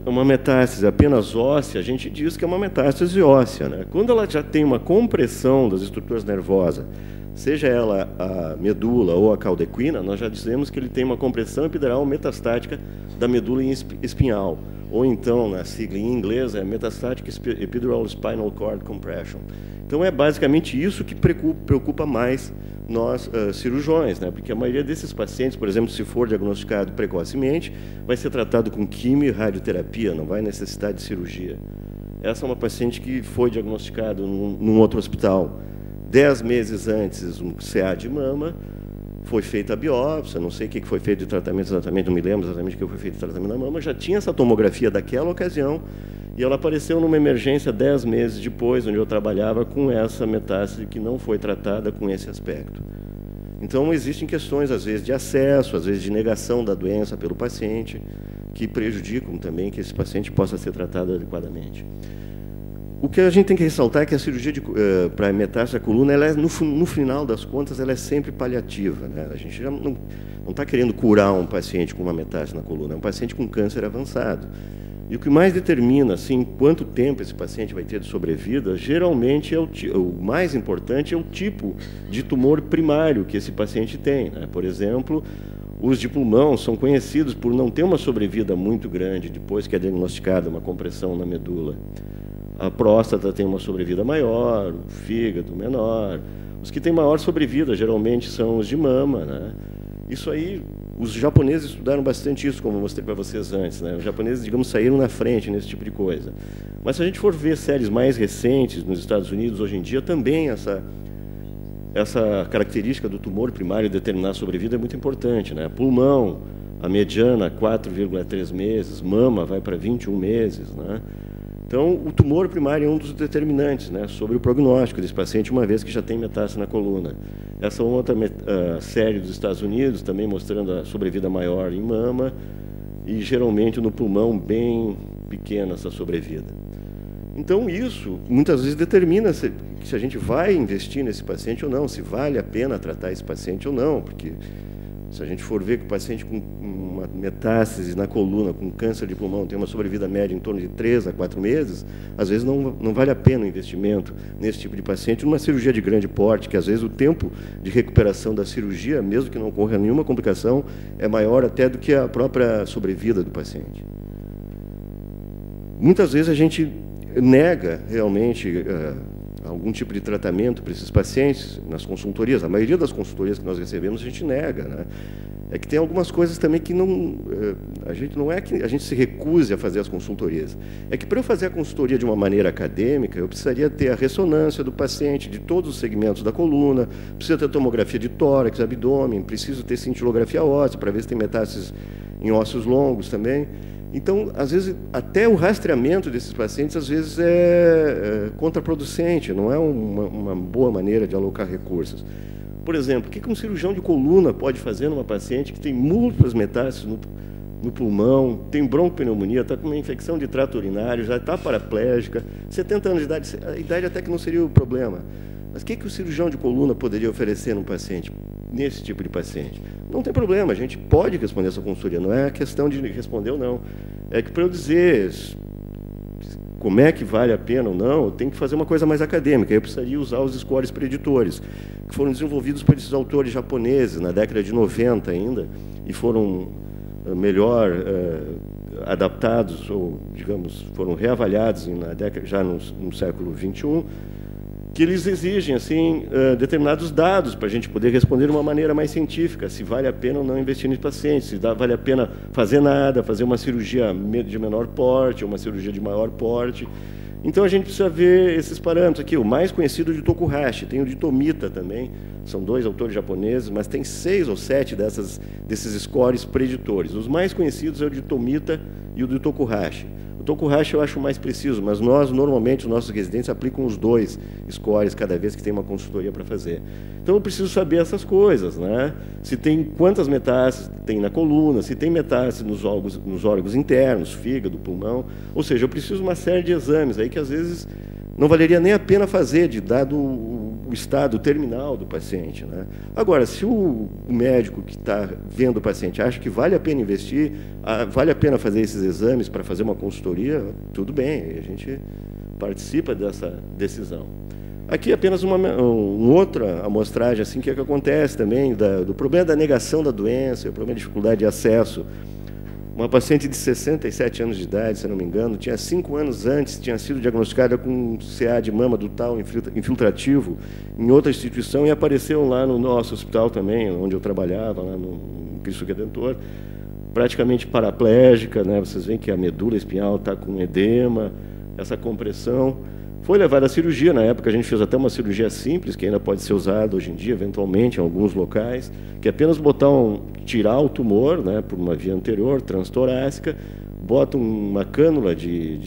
uma metástase apenas óssea, a gente diz que é uma metástase óssea, né? Quando ela já tem uma compressão das estruturas nervosas, seja ela a medula ou a caudequina, nós já dizemos que ele tem uma compressão epidural metastática da medula espinhal, ou então, na sigla em inglês, é Metastatic Epidural Spinal Cord Compression. Então, é basicamente isso que preocupa mais nós, cirurgiões, né? Porque a maioria desses pacientes, por exemplo, se for diagnosticado precocemente, vai ser tratado com quimio e radioterapia, não vai necessitar de cirurgia. Essa é uma paciente que foi diagnosticada num outro hospital 10 meses antes, um CA de mama, foi feita a biópsia, não sei o que foi feito de tratamento exatamente, não me lembro exatamente o que foi feito de tratamento da mama, já tinha essa tomografia daquela ocasião, e ela apareceu numa emergência 10 meses depois, onde eu trabalhava com essa metástase que não foi tratada com esse aspecto. Então, existem questões, às vezes, de acesso, às vezes de negação da doença pelo paciente, que prejudicam também que esse paciente possa ser tratado adequadamente. O que a gente tem que ressaltar é que a cirurgia para metástase da coluna, ela é, no final das contas, ela é sempre paliativa, né? A gente já não está querendo curar um paciente com uma metástase na coluna, é um paciente com câncer avançado. E o que mais determina assim, quanto tempo esse paciente vai ter de sobrevida, geralmente o mais importante é o tipo de tumor primário que esse paciente tem, né? Por exemplo, os de pulmão são conhecidos por não ter uma sobrevida muito grande depois que é diagnosticada uma compressão na medula. A próstata tem uma sobrevida maior, o fígado menor. Os que têm maior sobrevida geralmente são os de mama, né? Isso aí, os japoneses estudaram bastante isso, como eu mostrei para vocês antes, né? Os japoneses, digamos, saíram na frente nesse tipo de coisa. Mas se a gente for ver séries mais recentes nos Estados Unidos, hoje em dia, também essa característica do tumor primário determinar a sobrevida é muito importante, né? Pulmão, a mediana 4,3 meses, mama vai para 21 meses, né? Então, o tumor primário é um dos determinantes, né, sobre o prognóstico desse paciente, uma vez que já tem metástase na coluna. Essa outra série dos Estados Unidos, também mostrando a sobrevida maior em mama, e geralmente no pulmão bem pequena essa sobrevida. Então, isso muitas vezes determina se a gente vai investir nesse paciente ou não, se vale a pena tratar esse paciente ou não, porque se a gente for ver que o paciente com uma metástase na coluna, com câncer de pulmão, tem uma sobrevida média em torno de 3 a 4 meses, às vezes não vale a pena o investimento nesse tipo de paciente, numa cirurgia de grande porte, que às vezes o tempo de recuperação da cirurgia, mesmo que não ocorra nenhuma complicação, é maior até do que a própria sobrevida do paciente. Muitas vezes a gente nega realmente algum tipo de tratamento para esses pacientes nas consultorias. A maioria das consultorias que nós recebemos a gente nega, né? É que tem algumas coisas também que a gente não é que a gente se recuse a fazer as consultorias. É que para eu fazer a consultoria de uma maneira acadêmica, eu precisaria ter a ressonância do paciente de todos os segmentos da coluna, preciso ter tomografia de tórax, abdômen, preciso ter cintilografia óssea para ver se tem metástases em ossos longos também. Então, às vezes, até o rastreamento desses pacientes, às vezes, é contraproducente, não é uma boa maneira de alocar recursos. Por exemplo, o que um cirurgião de coluna pode fazer numa paciente que tem múltiplas metástases no pulmão, tem broncopneumonia, está com uma infecção de trato urinário, já está paraplégica, 70 anos de idade, a idade até que não seria o problema. Mas o que o cirurgião de coluna poderia oferecer num paciente, nesse tipo de paciente? Não tem problema, a gente pode responder essa consultoria, não é questão de responder ou não. É que para eu dizer como é que vale a pena ou não, eu tenho que fazer uma coisa mais acadêmica. Eu precisaria usar os scores preditores, que foram desenvolvidos por esses autores japoneses na década de 90 ainda, e foram melhor adaptados, ou, digamos, foram reavaliados na década, já no século XXI, que eles exigem assim determinados dados para a gente poder responder de uma maneira mais científica, se vale a pena ou não investir nesse paciente, se vale a pena fazer nada, fazer uma cirurgia de menor porte, ou uma cirurgia de maior porte. Então, a gente precisa ver esses parâmetros aqui. O mais conhecido é o de Tokuhashi, tem o de Tomita também, são 2 autores japoneses, mas tem 6 ou 7 desses scores preditores. Os mais conhecidos é o de Tomita e o de Tokuhashi. O Tokuhashi eu acho mais preciso, mas nós, normalmente, os nossos residentes aplicam os 2 scores cada vez que tem uma consultoria para fazer. Então, eu preciso saber essas coisas, né? Se tem quantas metástases tem na coluna, se tem metástases nos órgãos internos, fígado, pulmão. Ou seja, eu preciso de uma série de exames aí que, às vezes, não valeria nem a pena fazer, dado o estado terminal do paciente, né? Agora, se o médico que está vendo o paciente acha que vale a pena investir, vale a pena fazer esses exames para fazer uma consultoria, tudo bem, a gente participa dessa decisão. Aqui apenas uma outra amostragem assim, que é que acontece também, do problema da negação da doença, o problema de dificuldade de acesso. Uma paciente de 67 anos de idade, se não me engano, tinha 5 anos antes, tinha sido diagnosticada com CA de mama ductal infiltrativo em outra instituição e apareceu lá no nosso hospital também, onde eu trabalhava, lá no Cristo Redentor, praticamente paraplégica, né? Vocês veem que a medula espinhal está com edema, essa compressão. Foi levada à cirurgia, na época a gente fez até uma cirurgia simples, que ainda pode ser usada hoje em dia, eventualmente, em alguns locais, que é apenas tirar o tumor, né, por uma via anterior, transtorácica, bota uma cânula de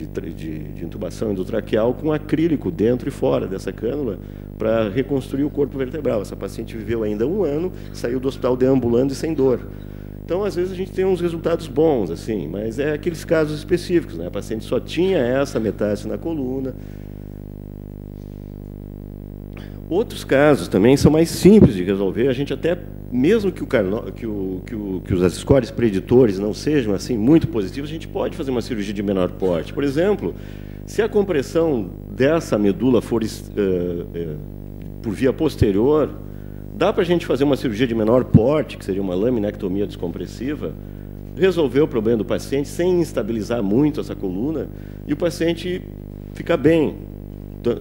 intubação endotraqueal com acrílico dentro e fora dessa cânula para reconstruir o corpo vertebral. Essa paciente viveu ainda 1 ano, saiu do hospital deambulando e sem dor. Então, às vezes, a gente tem uns resultados bons, assim, mas é aqueles casos específicos, né? A paciente só tinha essa metástase na coluna. Outros casos também são mais simples de resolver. A gente até, mesmo que os scores preditores não sejam assim muito positivos, a gente pode fazer uma cirurgia de menor porte. Por exemplo, se a compressão dessa medula for por via posterior, dá para a gente fazer uma cirurgia de menor porte, que seria uma laminectomia descompressiva, resolver o problema do paciente sem instabilizar muito essa coluna e o paciente ficar bem.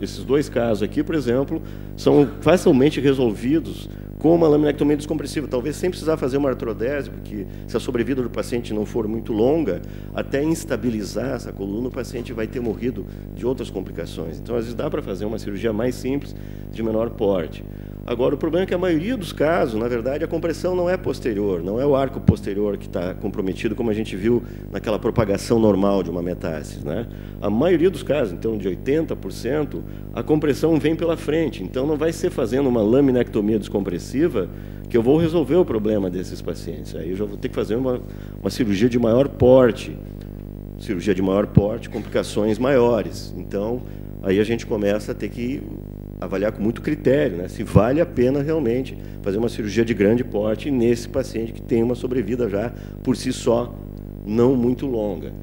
Esses 2 casos aqui, por exemplo, são facilmente resolvidos com uma laminectomia descompressiva, talvez sem precisar fazer uma artrodese, porque se a sobrevida do paciente não for muito longa, até instabilizar essa coluna, o paciente vai ter morrido de outras complicações. Então, às vezes, dá para fazer uma cirurgia mais simples, de menor porte. Agora, o problema é que a maioria dos casos, na verdade, a compressão não é posterior, não é o arco posterior que está comprometido, como a gente viu naquela propagação normal de uma metástase, né? A maioria dos casos, então, de 80%, a compressão vem pela frente. Então, não vai ser fazendo uma laminectomia descompressiva que eu vou resolver o problema desses pacientes. Aí eu já vou ter que fazer uma cirurgia de maior porte. Cirurgia de maior porte, complicações maiores. Então, aí a gente começa a ter que avaliar com muito critério, né, se vale a pena realmente fazer uma cirurgia de grande porte nesse paciente que tem uma sobrevida já, por si só, não muito longa.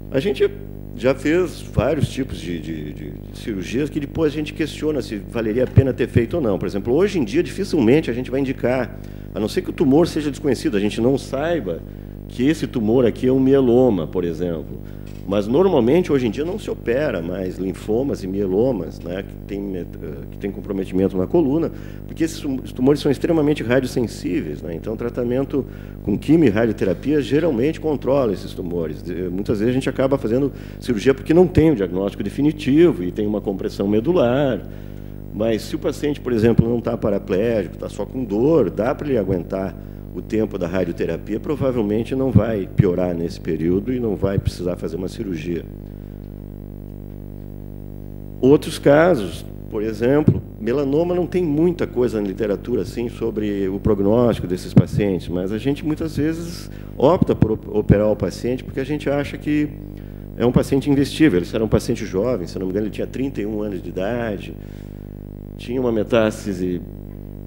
A gente já fez vários tipos de cirurgias que depois a gente questiona se valeria a pena ter feito ou não. Por exemplo, hoje em dia, dificilmente a gente vai indicar, a não ser que o tumor seja desconhecido, a gente não saiba que esse tumor aqui é um mieloma, por exemplo. Mas, normalmente, hoje em dia, não se opera mais linfomas e mielomas, né, que tem comprometimento na coluna, porque esses tumores são extremamente radiosensíveis, né? Então, o tratamento com quimio e radioterapia geralmente controla esses tumores. Muitas vezes, a gente acaba fazendo cirurgia porque não tem o diagnóstico definitivo e tem uma compressão medular. Mas, se o paciente, por exemplo, não está paraplégico, está só com dor, dá para ele aguentar o tempo da radioterapia, provavelmente não vai piorar nesse período e não vai precisar fazer uma cirurgia. Outros casos, por exemplo, melanoma, não tem muita coisa na literatura assim sobre o prognóstico desses pacientes, mas a gente muitas vezes opta por operar o paciente porque a gente acha que é um paciente investível. Ele era um paciente jovem, se não me engano, ele tinha 31 anos de idade, tinha uma metástase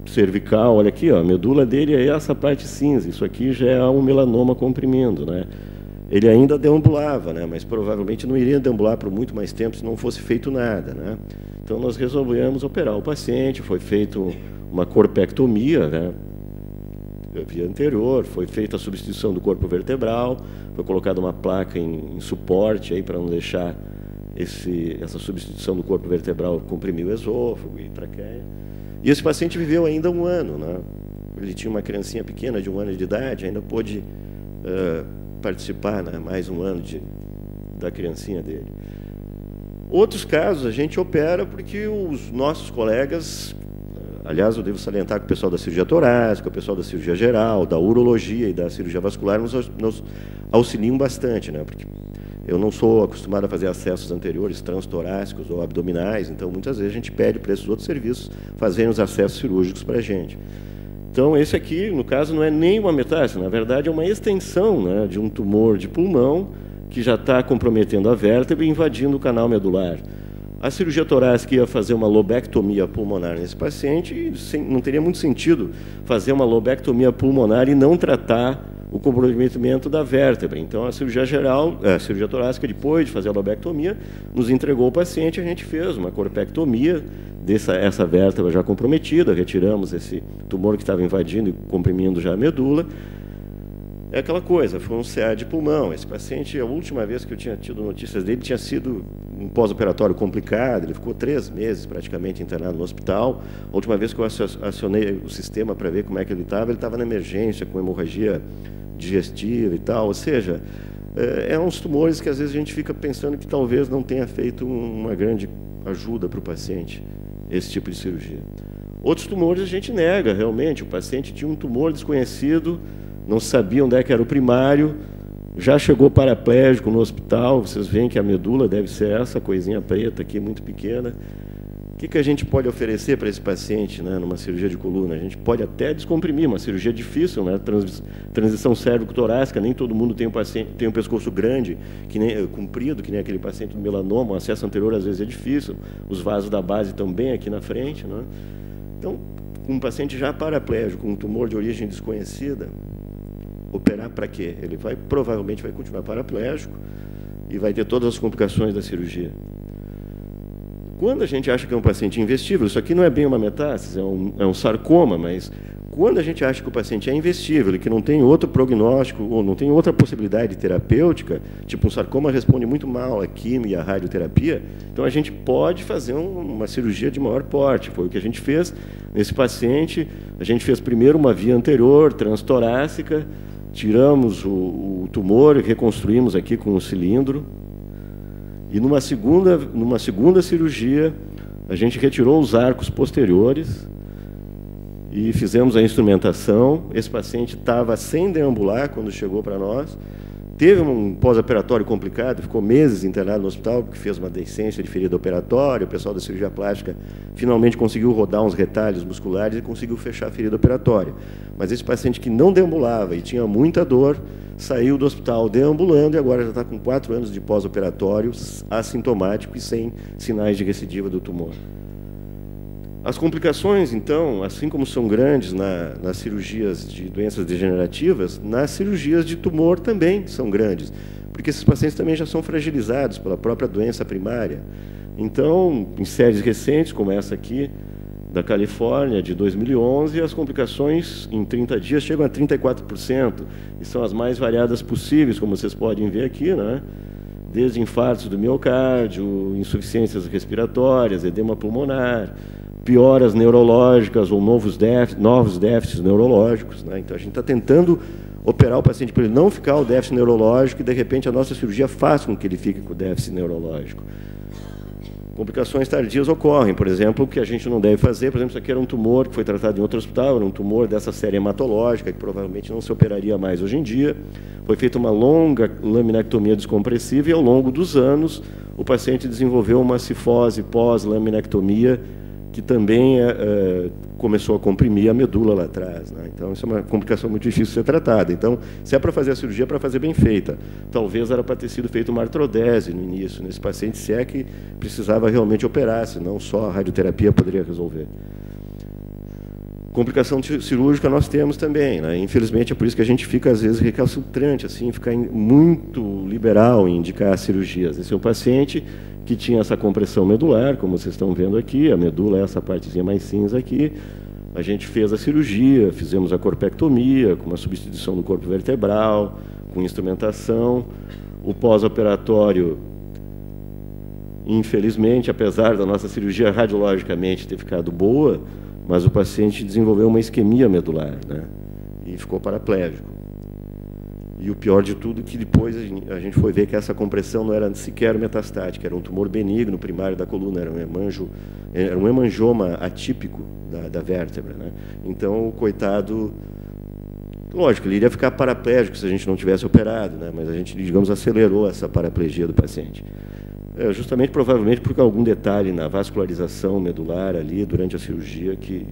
cervical, olha aqui, ó, a medula dele é essa parte cinza, isso aqui já é um melanoma comprimindo, né? Ele ainda deambulava, né? Mas provavelmente não iria deambular por muito mais tempo se não fosse feito nada, né? Então nós resolvemos operar o paciente, foi feito uma corpectomia, né? Via anterior, foi feita a substituição do corpo vertebral, foi colocada uma placa em suporte aí para não deixar essa substituição do corpo vertebral comprimir o esôfago e traqueia. E esse paciente viveu ainda 1 ano, né? Ele tinha uma criancinha pequena de 1 ano de idade, ainda pôde participar, né, mais 1 ano da criancinha dele. Outros casos a gente opera porque os nossos colegas, aliás, eu devo salientar que o pessoal da cirurgia torácica, o pessoal da cirurgia geral, da urologia e da cirurgia vascular nos auxiliam bastante, né? Porque eu não sou acostumado a fazer acessos anteriores, transtorácicos ou abdominais, então muitas vezes a gente pede para esses outros serviços fazerem os acessos cirúrgicos para a gente. Então, esse aqui, no caso, não é nem uma metástase, na verdade é uma extensão, né, de um tumor de pulmão que já está comprometendo a vértebra e invadindo o canal medular. A cirurgia torácica ia fazer uma lobectomia pulmonar nesse paciente e não teria muito sentido fazer uma lobectomia pulmonar e não tratar o comprometimento da vértebra. Então, a cirurgia geral, a cirurgia torácica, depois de fazer a lobectomia, nos entregou o paciente, a gente fez uma corpectomia essa vértebra já comprometida, retiramos esse tumor que estava invadindo e comprimindo já a medula. É aquela coisa, foi um CA de pulmão. Esse paciente, a última vez que eu tinha tido notícias dele, tinha sido um pós-operatório complicado, ele ficou 3 meses praticamente internado no hospital. A última vez que eu acionei o sistema para ver como é que ele estava na emergência, com hemorragia digestiva e tal. Ou seja, é uns tumores que às vezes a gente fica pensando que talvez não tenha feito uma grande ajuda para o paciente, esse tipo de cirurgia. Outros tumores a gente nega, realmente. O paciente tinha um tumor desconhecido, não sabia onde é que era o primário, já chegou paraplégico no hospital, vocês veem que a medula deve ser essa coisinha preta aqui, muito pequena. O que a gente pode oferecer para esse paciente, né, numa cirurgia de coluna? A gente pode até descomprimir, uma cirurgia difícil, né, transição cérvico-torácica, nem todo mundo tem um pescoço grande, comprido, que nem aquele paciente do melanoma, o acesso anterior às vezes é difícil, os vasos da base estão bem aqui na frente, né? Então, um paciente já paraplégico, com um tumor de origem desconhecida, operar para quê? Ele provavelmente vai continuar paraplégico e vai ter todas as complicações da cirurgia. Quando a gente acha que é um paciente investível, isso aqui não é bem uma metástase, é um sarcoma, mas quando a gente acha que o paciente é investível e que não tem outro prognóstico ou não tem outra possibilidade terapêutica, tipo um sarcoma responde muito mal à quimio e à radioterapia, então a gente pode fazer uma cirurgia de maior porte. Foi o que a gente fez nesse paciente. A gente fez primeiro uma via anterior, transtorácica, tiramos o tumor e reconstruímos aqui com um cilindro. E numa segunda cirurgia, a gente retirou os arcos posteriores e fizemos a instrumentação. Esse paciente estava sem deambular quando chegou para nós. Teve um pós-operatório complicado, ficou meses internado no hospital, porque fez uma deiscência de ferida operatória. O pessoal da cirurgia plástica finalmente conseguiu rodar uns retalhos musculares e conseguiu fechar a ferida operatória. Mas esse paciente que não deambulava e tinha muita dor, saiu do hospital deambulando e agora já está com 4 anos de pós-operatório, assintomático e sem sinais de recidiva do tumor. As complicações, então, assim como são grandes nas cirurgias de doenças degenerativas, nas cirurgias de tumor também são grandes, porque esses pacientes também já são fragilizados pela própria doença primária. Então, em séries recentes, como essa aqui, da Califórnia, de 2011, as complicações em 30 dias chegam a 34%, e são as mais variadas possíveis, como vocês podem ver aqui, né? Desde infartos do miocárdio, insuficiências respiratórias, edema pulmonar, pioras neurológicas ou novos déficits neurológicos, né? Então, a gente está tentando operar o paciente para ele não ficar o déficit neurológico e, de repente, a nossa cirurgia faz com que ele fique com o déficit neurológico. Complicações tardias ocorrem, por exemplo, o que a gente não deve fazer, por exemplo, isso aqui era um tumor que foi tratado em outro hospital, era um tumor dessa série hematológica, que provavelmente não se operaria mais hoje em dia. Foi feita uma longa laminectomia descompressiva e, ao longo dos anos, o paciente desenvolveu uma cifose pós-laminectomia, que também começou a comprimir a medula lá atrás, né? Então, isso é uma complicação muito difícil de ser tratada. Então, se é para fazer a cirurgia, é para fazer bem feita. Talvez era para ter sido feita uma artrodese no início, nesse paciente, se é que precisava realmente operar, senão só a radioterapia poderia resolver. Complicação cirúrgica nós temos também, né? Infelizmente, é por isso que a gente fica, às vezes, recalcitrante, assim, fica muito liberal em indicar cirurgias. Esse é um paciente que tinha essa compressão medular, como vocês estão vendo aqui, a medula é essa partezinha mais cinza aqui. A gente fez a cirurgia, fizemos a corpectomia, com uma substituição do corpo vertebral, com instrumentação. O pós-operatório, infelizmente, apesar da nossa cirurgia radiologicamente ter ficado boa, mas o paciente desenvolveu uma isquemia medular, né? E ficou paraplégico. E o pior de tudo é que depois a gente foi ver que essa compressão não era sequer metastática, era um tumor benigno primário da coluna, era um hemangioma atípico da vértebra, né? Então, o coitado, lógico, ele iria ficar paraplégico se a gente não tivesse operado, né? Mas a gente, digamos, acelerou essa paraplegia do paciente. Justamente, provavelmente, por algum detalhe na vascularização medular ali, durante a cirurgia, que...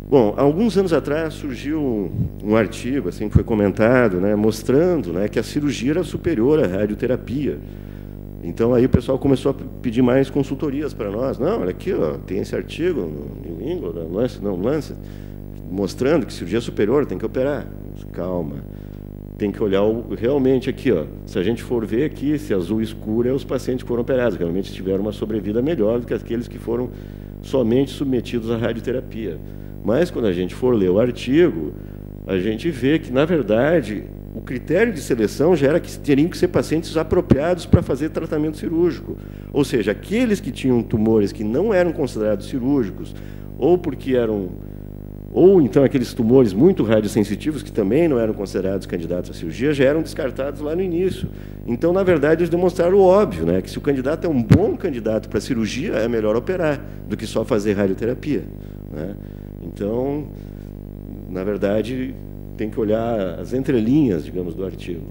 Bom, há alguns anos atrás surgiu um artigo assim, que foi comentado, né, mostrando, né, que a cirurgia era superior à radioterapia. Então, aí o pessoal começou a pedir mais consultorias para nós. Não, olha aqui, ó, tem esse artigo no New England, no Lancet, mostrando que cirurgia é superior, tem que operar. Calma, tem que olhar realmente aqui, ó, se a gente for ver aqui, esse azul escuro é os pacientes que foram operados, que realmente tiveram uma sobrevida melhor do que aqueles que foram somente submetidos à radioterapia. Mas, quando a gente for ler o artigo, a gente vê que, na verdade, o critério de seleção já era que teriam que ser pacientes apropriados para fazer tratamento cirúrgico. Ou seja, aqueles que tinham tumores que não eram considerados cirúrgicos, ou porque eram... ou então aqueles tumores muito radiosensitivos, que também não eram considerados candidatos à cirurgia, já eram descartados lá no início. Então, na verdade, eles demonstraram o óbvio, né, que se o candidato é um bom candidato para a cirurgia, é melhor operar do que só fazer radioterapia, né? Então, na verdade, tem que olhar as entrelinhas, digamos, do artigo.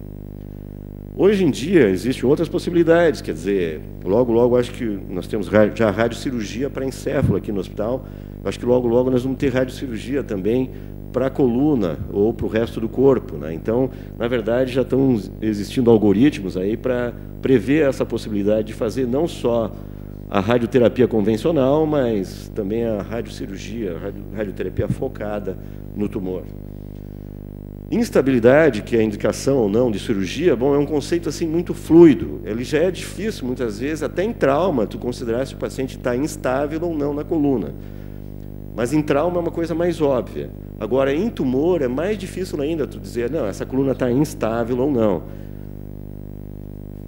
Hoje em dia, existem outras possibilidades, quer dizer, logo, acho que nós temos já radiocirurgia para encéfalo aqui no hospital, acho que logo nós vamos ter radiocirurgia também para a coluna ou para o resto do corpo, né? Então, na verdade, já estão existindo algoritmos aí para prever essa possibilidade de fazer não só a radioterapia convencional, mas também a radiocirurgia, a radioterapia focada no tumor. Instabilidade, que é a indicação ou não de cirurgia, bom, é um conceito assim muito fluido. Ele já é difícil, muitas vezes, até em trauma, tu considerar se o paciente está instável ou não na coluna. Mas em trauma é uma coisa mais óbvia. Agora, em tumor, é mais difícil ainda tu dizer, não, essa coluna está instável ou não.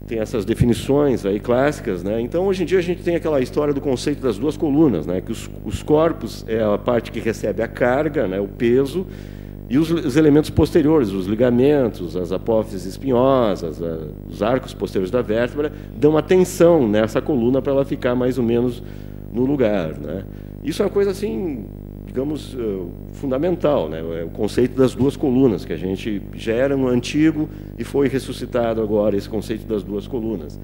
Tem essas definições aí clássicas, né? Então, hoje em dia, a gente tem aquela história do conceito das duas colunas, né? Que os corpos é a parte que recebe a carga, né? O peso, e os elementos posteriores, os ligamentos, as apófises espinhosas, os arcos posteriores da vértebra, dão uma tensão nessa coluna para ela ficar mais ou menos no lugar, né? Isso é uma coisa assim, digamos, fundamental, né? É o conceito das duas colunas, que a gente já era no antigo e foi ressuscitado agora, esse conceito das duas colunas.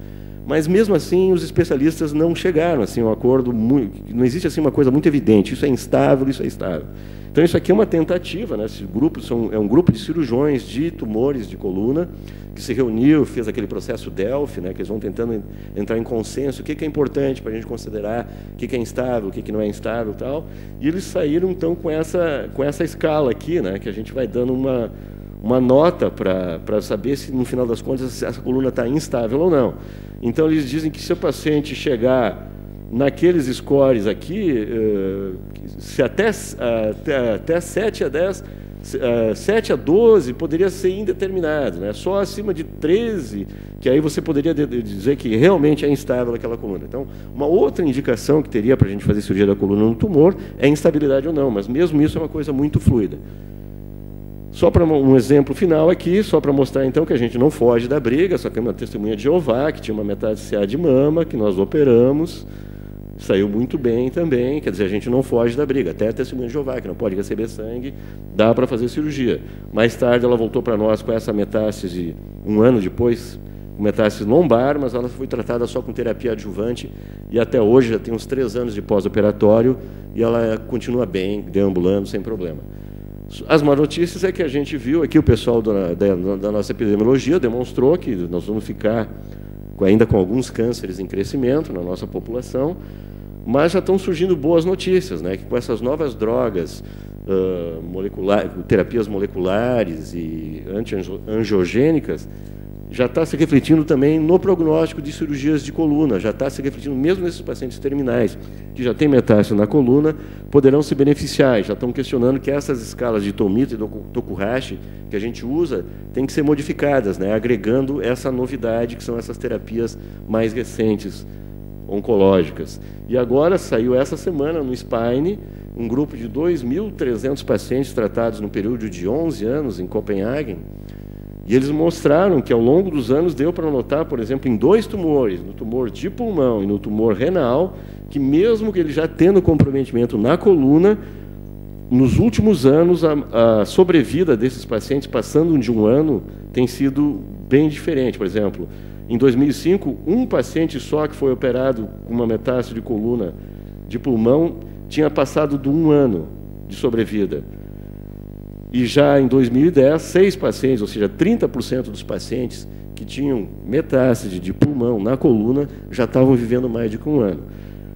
Mas, mesmo assim, os especialistas não chegaram assim, a um acordo, não existe assim, uma coisa muito evidente, isso é instável, isso é estável. Então, isso aqui é uma tentativa, né? Esse grupo é um grupo de cirurgiões de tumores de coluna, que se reuniu, fez aquele processo Delphi, né? Que eles vão tentando entrar em consenso, o que é importante para a gente considerar, o que é instável, o que não é instável e tal. E eles saíram, então, com essa escala aqui, né? Que a gente vai dando uma nota para saber se, no final das contas, essa coluna está instável ou não. Então, eles dizem que se o paciente chegar naqueles scores aqui, se até 7 a 10, 7 a 12 poderia ser indeterminado, né? Só acima de 13, que aí você poderia dizer que realmente é instável aquela coluna. Então, uma outra indicação que teria para a gente fazer cirurgia da coluna no tumor é instabilidade ou não, mas mesmo isso é uma coisa muito fluida. Só para um exemplo final aqui, só para mostrar então que a gente não foge da briga, só que é uma testemunha de Jeová, que tinha uma metástase CA de mama, que nós operamos, saiu muito bem também, quer dizer, a gente não foge da briga, até a testemunha de Jeová, que não pode receber sangue, dá para fazer cirurgia. Mais tarde ela voltou para nós com essa metástase, um ano depois, com metástase lombar, mas ela foi tratada só com terapia adjuvante, e até hoje já tem uns 3 anos de pós-operatório, e ela continua bem, deambulando, sem problema. As más notícias é que a gente viu aqui, o pessoal da nossa epidemiologia demonstrou que nós vamos ficar ainda com alguns cânceres em crescimento na nossa população, mas já estão surgindo boas notícias, né? Que com essas novas drogas, terapias moleculares e antiangiogênicas, já está se refletindo também no prognóstico de cirurgias de coluna, já está se refletindo mesmo nesses pacientes terminais, que já têm metástase na coluna, poderão se beneficiar, já estão questionando que essas escalas de Tomita e do Tokuhashi que a gente usa, têm que ser modificadas, né, agregando essa novidade, que são essas terapias mais recentes, oncológicas. E agora saiu essa semana no Spine, um grupo de 2.300 pacientes tratados no período de 11 anos em Copenhague, e eles mostraram que, ao longo dos anos, deu para notar, por exemplo, em 2 tumores, no tumor de pulmão e no tumor renal, que mesmo que ele já tendo comprometimento na coluna, nos últimos anos, a sobrevida desses pacientes, passando de 1 ano, tem sido bem diferente. Por exemplo, em 2005, um paciente só que foi operado com uma metástase de coluna de pulmão tinha passado de 1 ano de sobrevida. E já em 2010, 6 pacientes, ou seja, 30% dos pacientes que tinham metástase de pulmão na coluna já estavam vivendo mais de 1 ano.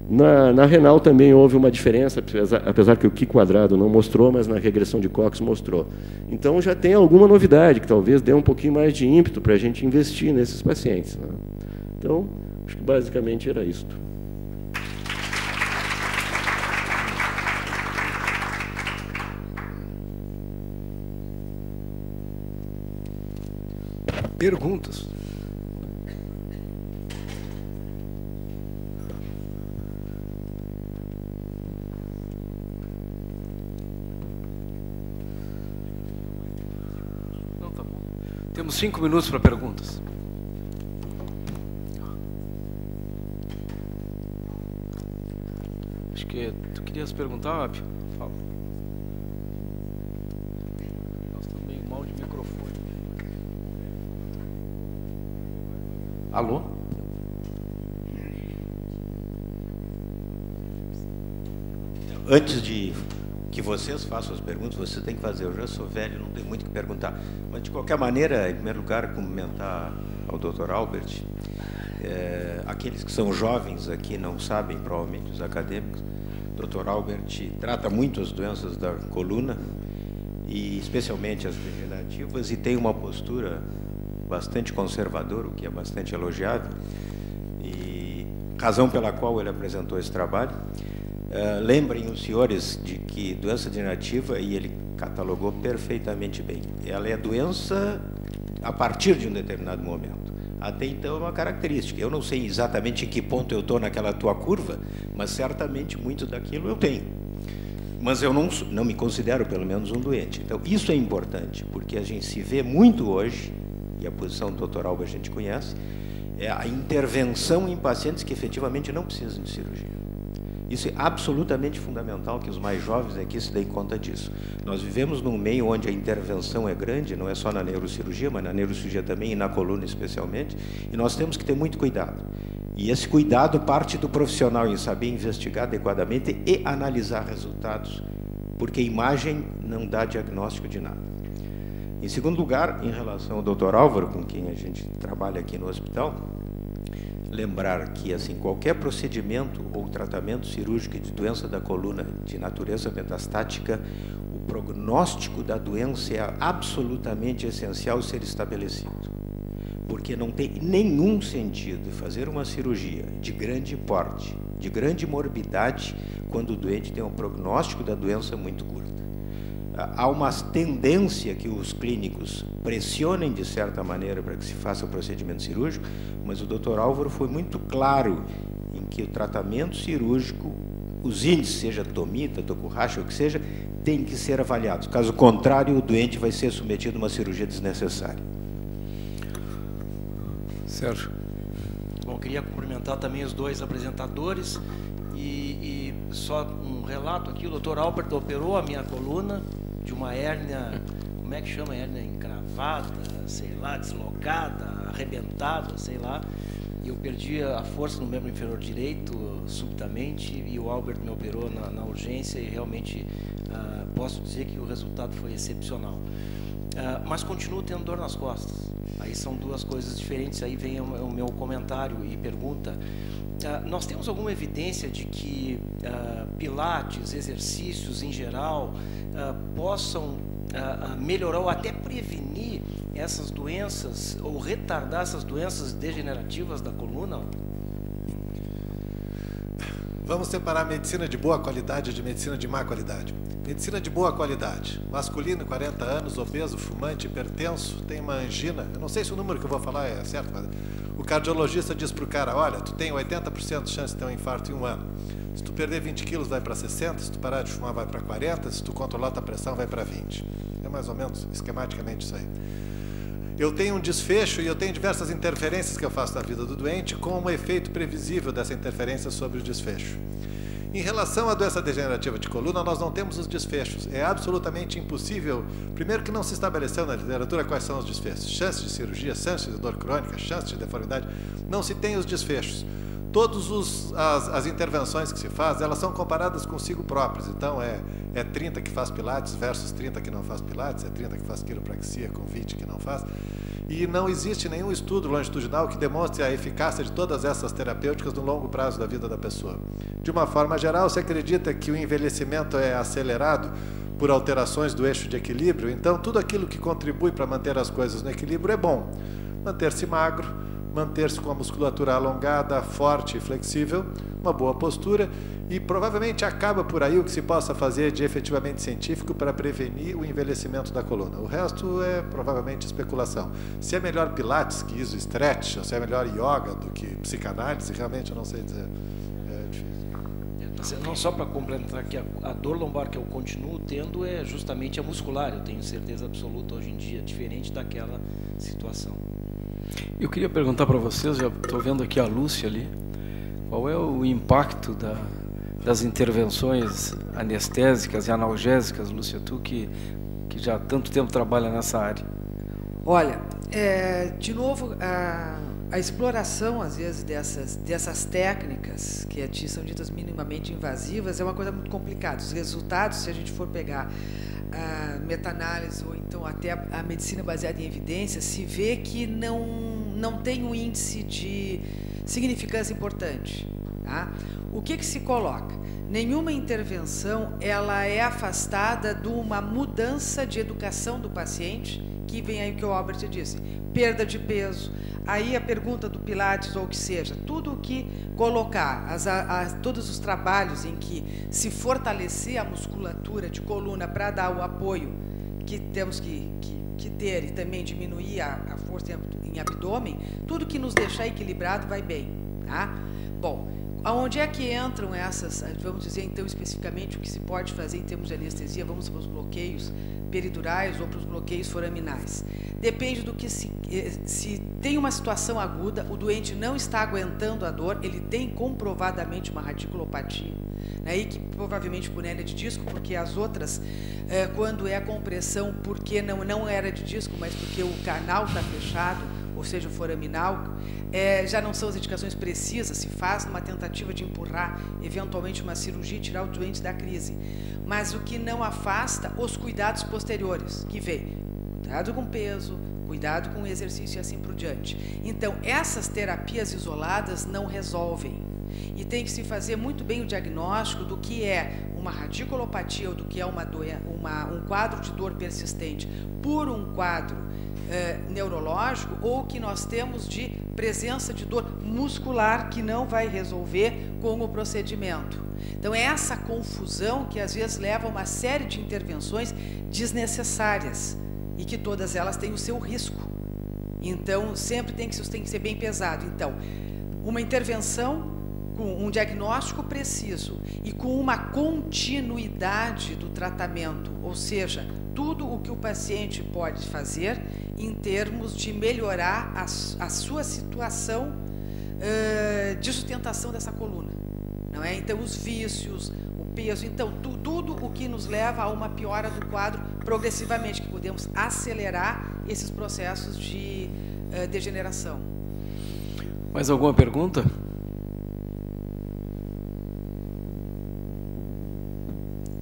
Na renal também houve uma diferença, apesar que o Q quadrado não mostrou, mas na regressão de Cox mostrou. Então já tem alguma novidade que talvez dê um pouquinho mais de ímpeto para a gente investir nesses pacientes, né? Então, acho que basicamente era isso. Perguntas? Não, tá bom. Temos 5 minutos para perguntas. Acho que tu querias perguntar, Apio? Fala. Nós estamos meio mal de microfone. Alô? Antes de que vocês façam as perguntas, você tem que fazer. Eu já sou velho, não tenho muito o que perguntar. Mas, de qualquer maneira, em primeiro lugar, cumprimentar ao Dr. Albert. Aqueles que são jovens aqui não sabem, provavelmente os acadêmicos, o Dr. Albert trata muito as doenças da coluna, e especialmente as degenerativas, e tem uma postura bastante conservador, o que é bastante elogiável, e razão pela qual ele apresentou esse trabalho. Lembrem os senhores de que doença degenerativa, e ele catalogou perfeitamente bem, ela é doença a partir de um determinado momento. Até então é uma característica. Eu não sei exatamente em que ponto eu estou naquela tua curva, mas certamente muito daquilo eu tenho. Mas eu não me considero, pelo menos, um doente. Então, isso é importante, porque a gente se vê muito hoje, e a posição do Dr. Alba a gente conhece, é a intervenção em pacientes que efetivamente não precisam de cirurgia. Isso é absolutamente fundamental que os mais jovens aqui se deem conta disso. Nós vivemos num meio onde a intervenção é grande, não é só na neurocirurgia, mas na neurocirurgia também e na coluna especialmente, e nós temos que ter muito cuidado. E esse cuidado parte do profissional em saber investigar adequadamente e analisar resultados, porque imagem não dá diagnóstico de nada. Em segundo lugar, em relação ao Dr. Álvaro, com quem a gente trabalha aqui no hospital, lembrar que assim, qualquer procedimento ou tratamento cirúrgico de doença da coluna de natureza metastática, o prognóstico da doença é absolutamente essencial ser estabelecido. Porque não tem nenhum sentido fazer uma cirurgia de grande porte, de grande morbidade, quando o doente tem um prognóstico da doença muito curto. Há uma tendência que os clínicos pressionem, de certa maneira, para que se faça o procedimento cirúrgico, mas o Dr. Álvaro foi muito claro em que o tratamento cirúrgico, os índices, seja tomita, tokurhashi, ou o que seja, tem que ser avaliados. Caso contrário, o doente vai ser submetido a uma cirurgia desnecessária. Sérgio. Bom, queria cumprimentar também os dois apresentadores e só um relato aqui, o Dr. Albert operou a minha coluna de uma hérnia, como é que chama? Hérnia encravada, sei lá, deslocada, arrebentada, sei lá, e eu perdi a força no membro inferior direito subitamente e o Albert me operou na urgência e realmente posso dizer que o resultado foi excepcional. Mas continuo tendo dor nas costas. Aí são duas coisas diferentes, aí vem o meu comentário e pergunta. Nós temos alguma evidência de que pilates, exercícios em geral, possam melhorar ou até prevenir essas doenças ou retardar essas doenças degenerativas da coluna? Vamos separar medicina de boa qualidade de medicina de má qualidade. Medicina de boa qualidade. Masculino, 40 anos, obeso, fumante, hipertenso, tem uma angina. Eu não sei se o número que eu vou falar é certo, mas o cardiologista diz para o cara, olha, tu tem 80% de chance de ter um infarto em um ano. Se tu perder 20 quilos, vai para 60, se tu parar de fumar, vai para 40, se tu controlar a tua pressão, vai para 20. É mais ou menos esquematicamente isso aí. Eu tenho um desfecho e eu tenho diversas interferências que eu faço na vida do doente com um efeito previsível dessa interferência sobre o desfecho. Em relação à doença degenerativa de coluna, nós não temos os desfechos. É absolutamente impossível, primeiro que não se estabeleceu na literatura quais são os desfechos. Chance de cirurgia, chance de dor crônica, chance de deformidade, não se tem os desfechos. Todas as intervenções que se faz, elas são comparadas consigo próprias. Então, é 30 que faz pilates versus 30 que não faz pilates, é 30 que faz quiropraxia com 20 que não faz. E não existe nenhum estudo longitudinal que demonstre a eficácia de todas essas terapêuticas no longo prazo da vida da pessoa. De uma forma geral, se acredita que o envelhecimento é acelerado por alterações do eixo de equilíbrio, então tudo aquilo que contribui para manter as coisas no equilíbrio é bom. Manter-se magro, manter-se com a musculatura alongada, forte e flexível, uma boa postura, e provavelmente acaba por aí o que se possa fazer de efetivamente científico para prevenir o envelhecimento da coluna. O resto é provavelmente especulação. Se é melhor pilates que iso-stretch, ou se é melhor yoga do que psicanálise, realmente eu não sei dizer. É difícil. Não, só para complementar que a dor lombar que eu continuo tendo é justamente a muscular, eu tenho certeza absoluta hoje em dia, diferente daquela situação. Eu queria perguntar para vocês, já estou vendo aqui a Lúcia ali, qual é o impacto das intervenções anestésicas e analgésicas, Lúcia, tu que já há tanto tempo trabalha nessa área? Olha, de novo, a exploração, às vezes, dessas técnicas que são ditas minimamente invasivas é uma coisa muito complicada. Os resultados, se a gente for pegar a meta-análise ou então até a medicina baseada em evidências, se vê que não tem um índice de significância importante. Tá? O que se coloca? Nenhuma intervenção ela é afastada de uma mudança de educação do paciente, que vem aí o que o Albert disse, perda de peso. Aí a pergunta do Pilates ou o que seja, tudo o que colocar, todos os trabalhos em que se fortalecer a musculatura de coluna para dar o apoio que temos que ter e também diminuir a força em abdômen, tudo que nos deixar equilibrado vai bem. Tá? Bom, aonde é que entram essas, vamos dizer então especificamente o que se pode fazer em termos de anestesia, vamos para os bloqueios peridurais ou para os bloqueios foraminais. Depende do que se tem uma situação aguda, o doente não está aguentando a dor, ele tem comprovadamente uma radiculopatia. né, e que provavelmente por hérnia de disco, porque as outras, quando é compressão, porque não era de disco, mas porque o canal está fechado, ou seja, o foraminal, já não são as indicações precisas, se faz numa tentativa de empurrar, eventualmente, uma cirurgia e tirar o doente da crise. Mas o que não afasta os cuidados posteriores, que vem cuidado com peso, cuidado com o exercício e assim por diante. Então, essas terapias isoladas não resolvem. E tem que se fazer muito bem o diagnóstico do que é uma radiculopatia ou do que é um quadro de dor persistente por um quadro neurológico, ou que nós temos de presença de dor muscular que não vai resolver com o procedimento. Então, é essa confusão que às vezes leva a uma série de intervenções desnecessárias e que todas elas têm o seu risco. Então, sempre tem que ser bem pesado. Então, uma intervenção com um diagnóstico preciso e com uma continuidade do tratamento, ou seja, tudo o que o paciente pode fazer em termos de melhorar a sua situação de sustentação dessa coluna, não é? Então, os vícios, o peso, então, tudo o que nos leva a uma piora do quadro progressivamente, que podemos acelerar esses processos de degeneração. Mais alguma pergunta?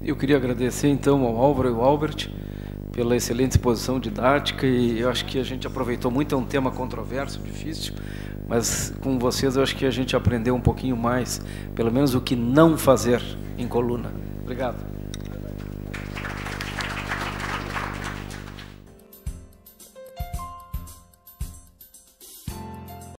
Eu queria agradecer, então, ao Álvaro e ao Albert pela excelente exposição didática, e eu acho que a gente aproveitou muito, é um tema controverso, difícil, mas com vocês eu acho que a gente aprendeu um pouquinho mais, pelo menos o que não fazer em coluna. Obrigado.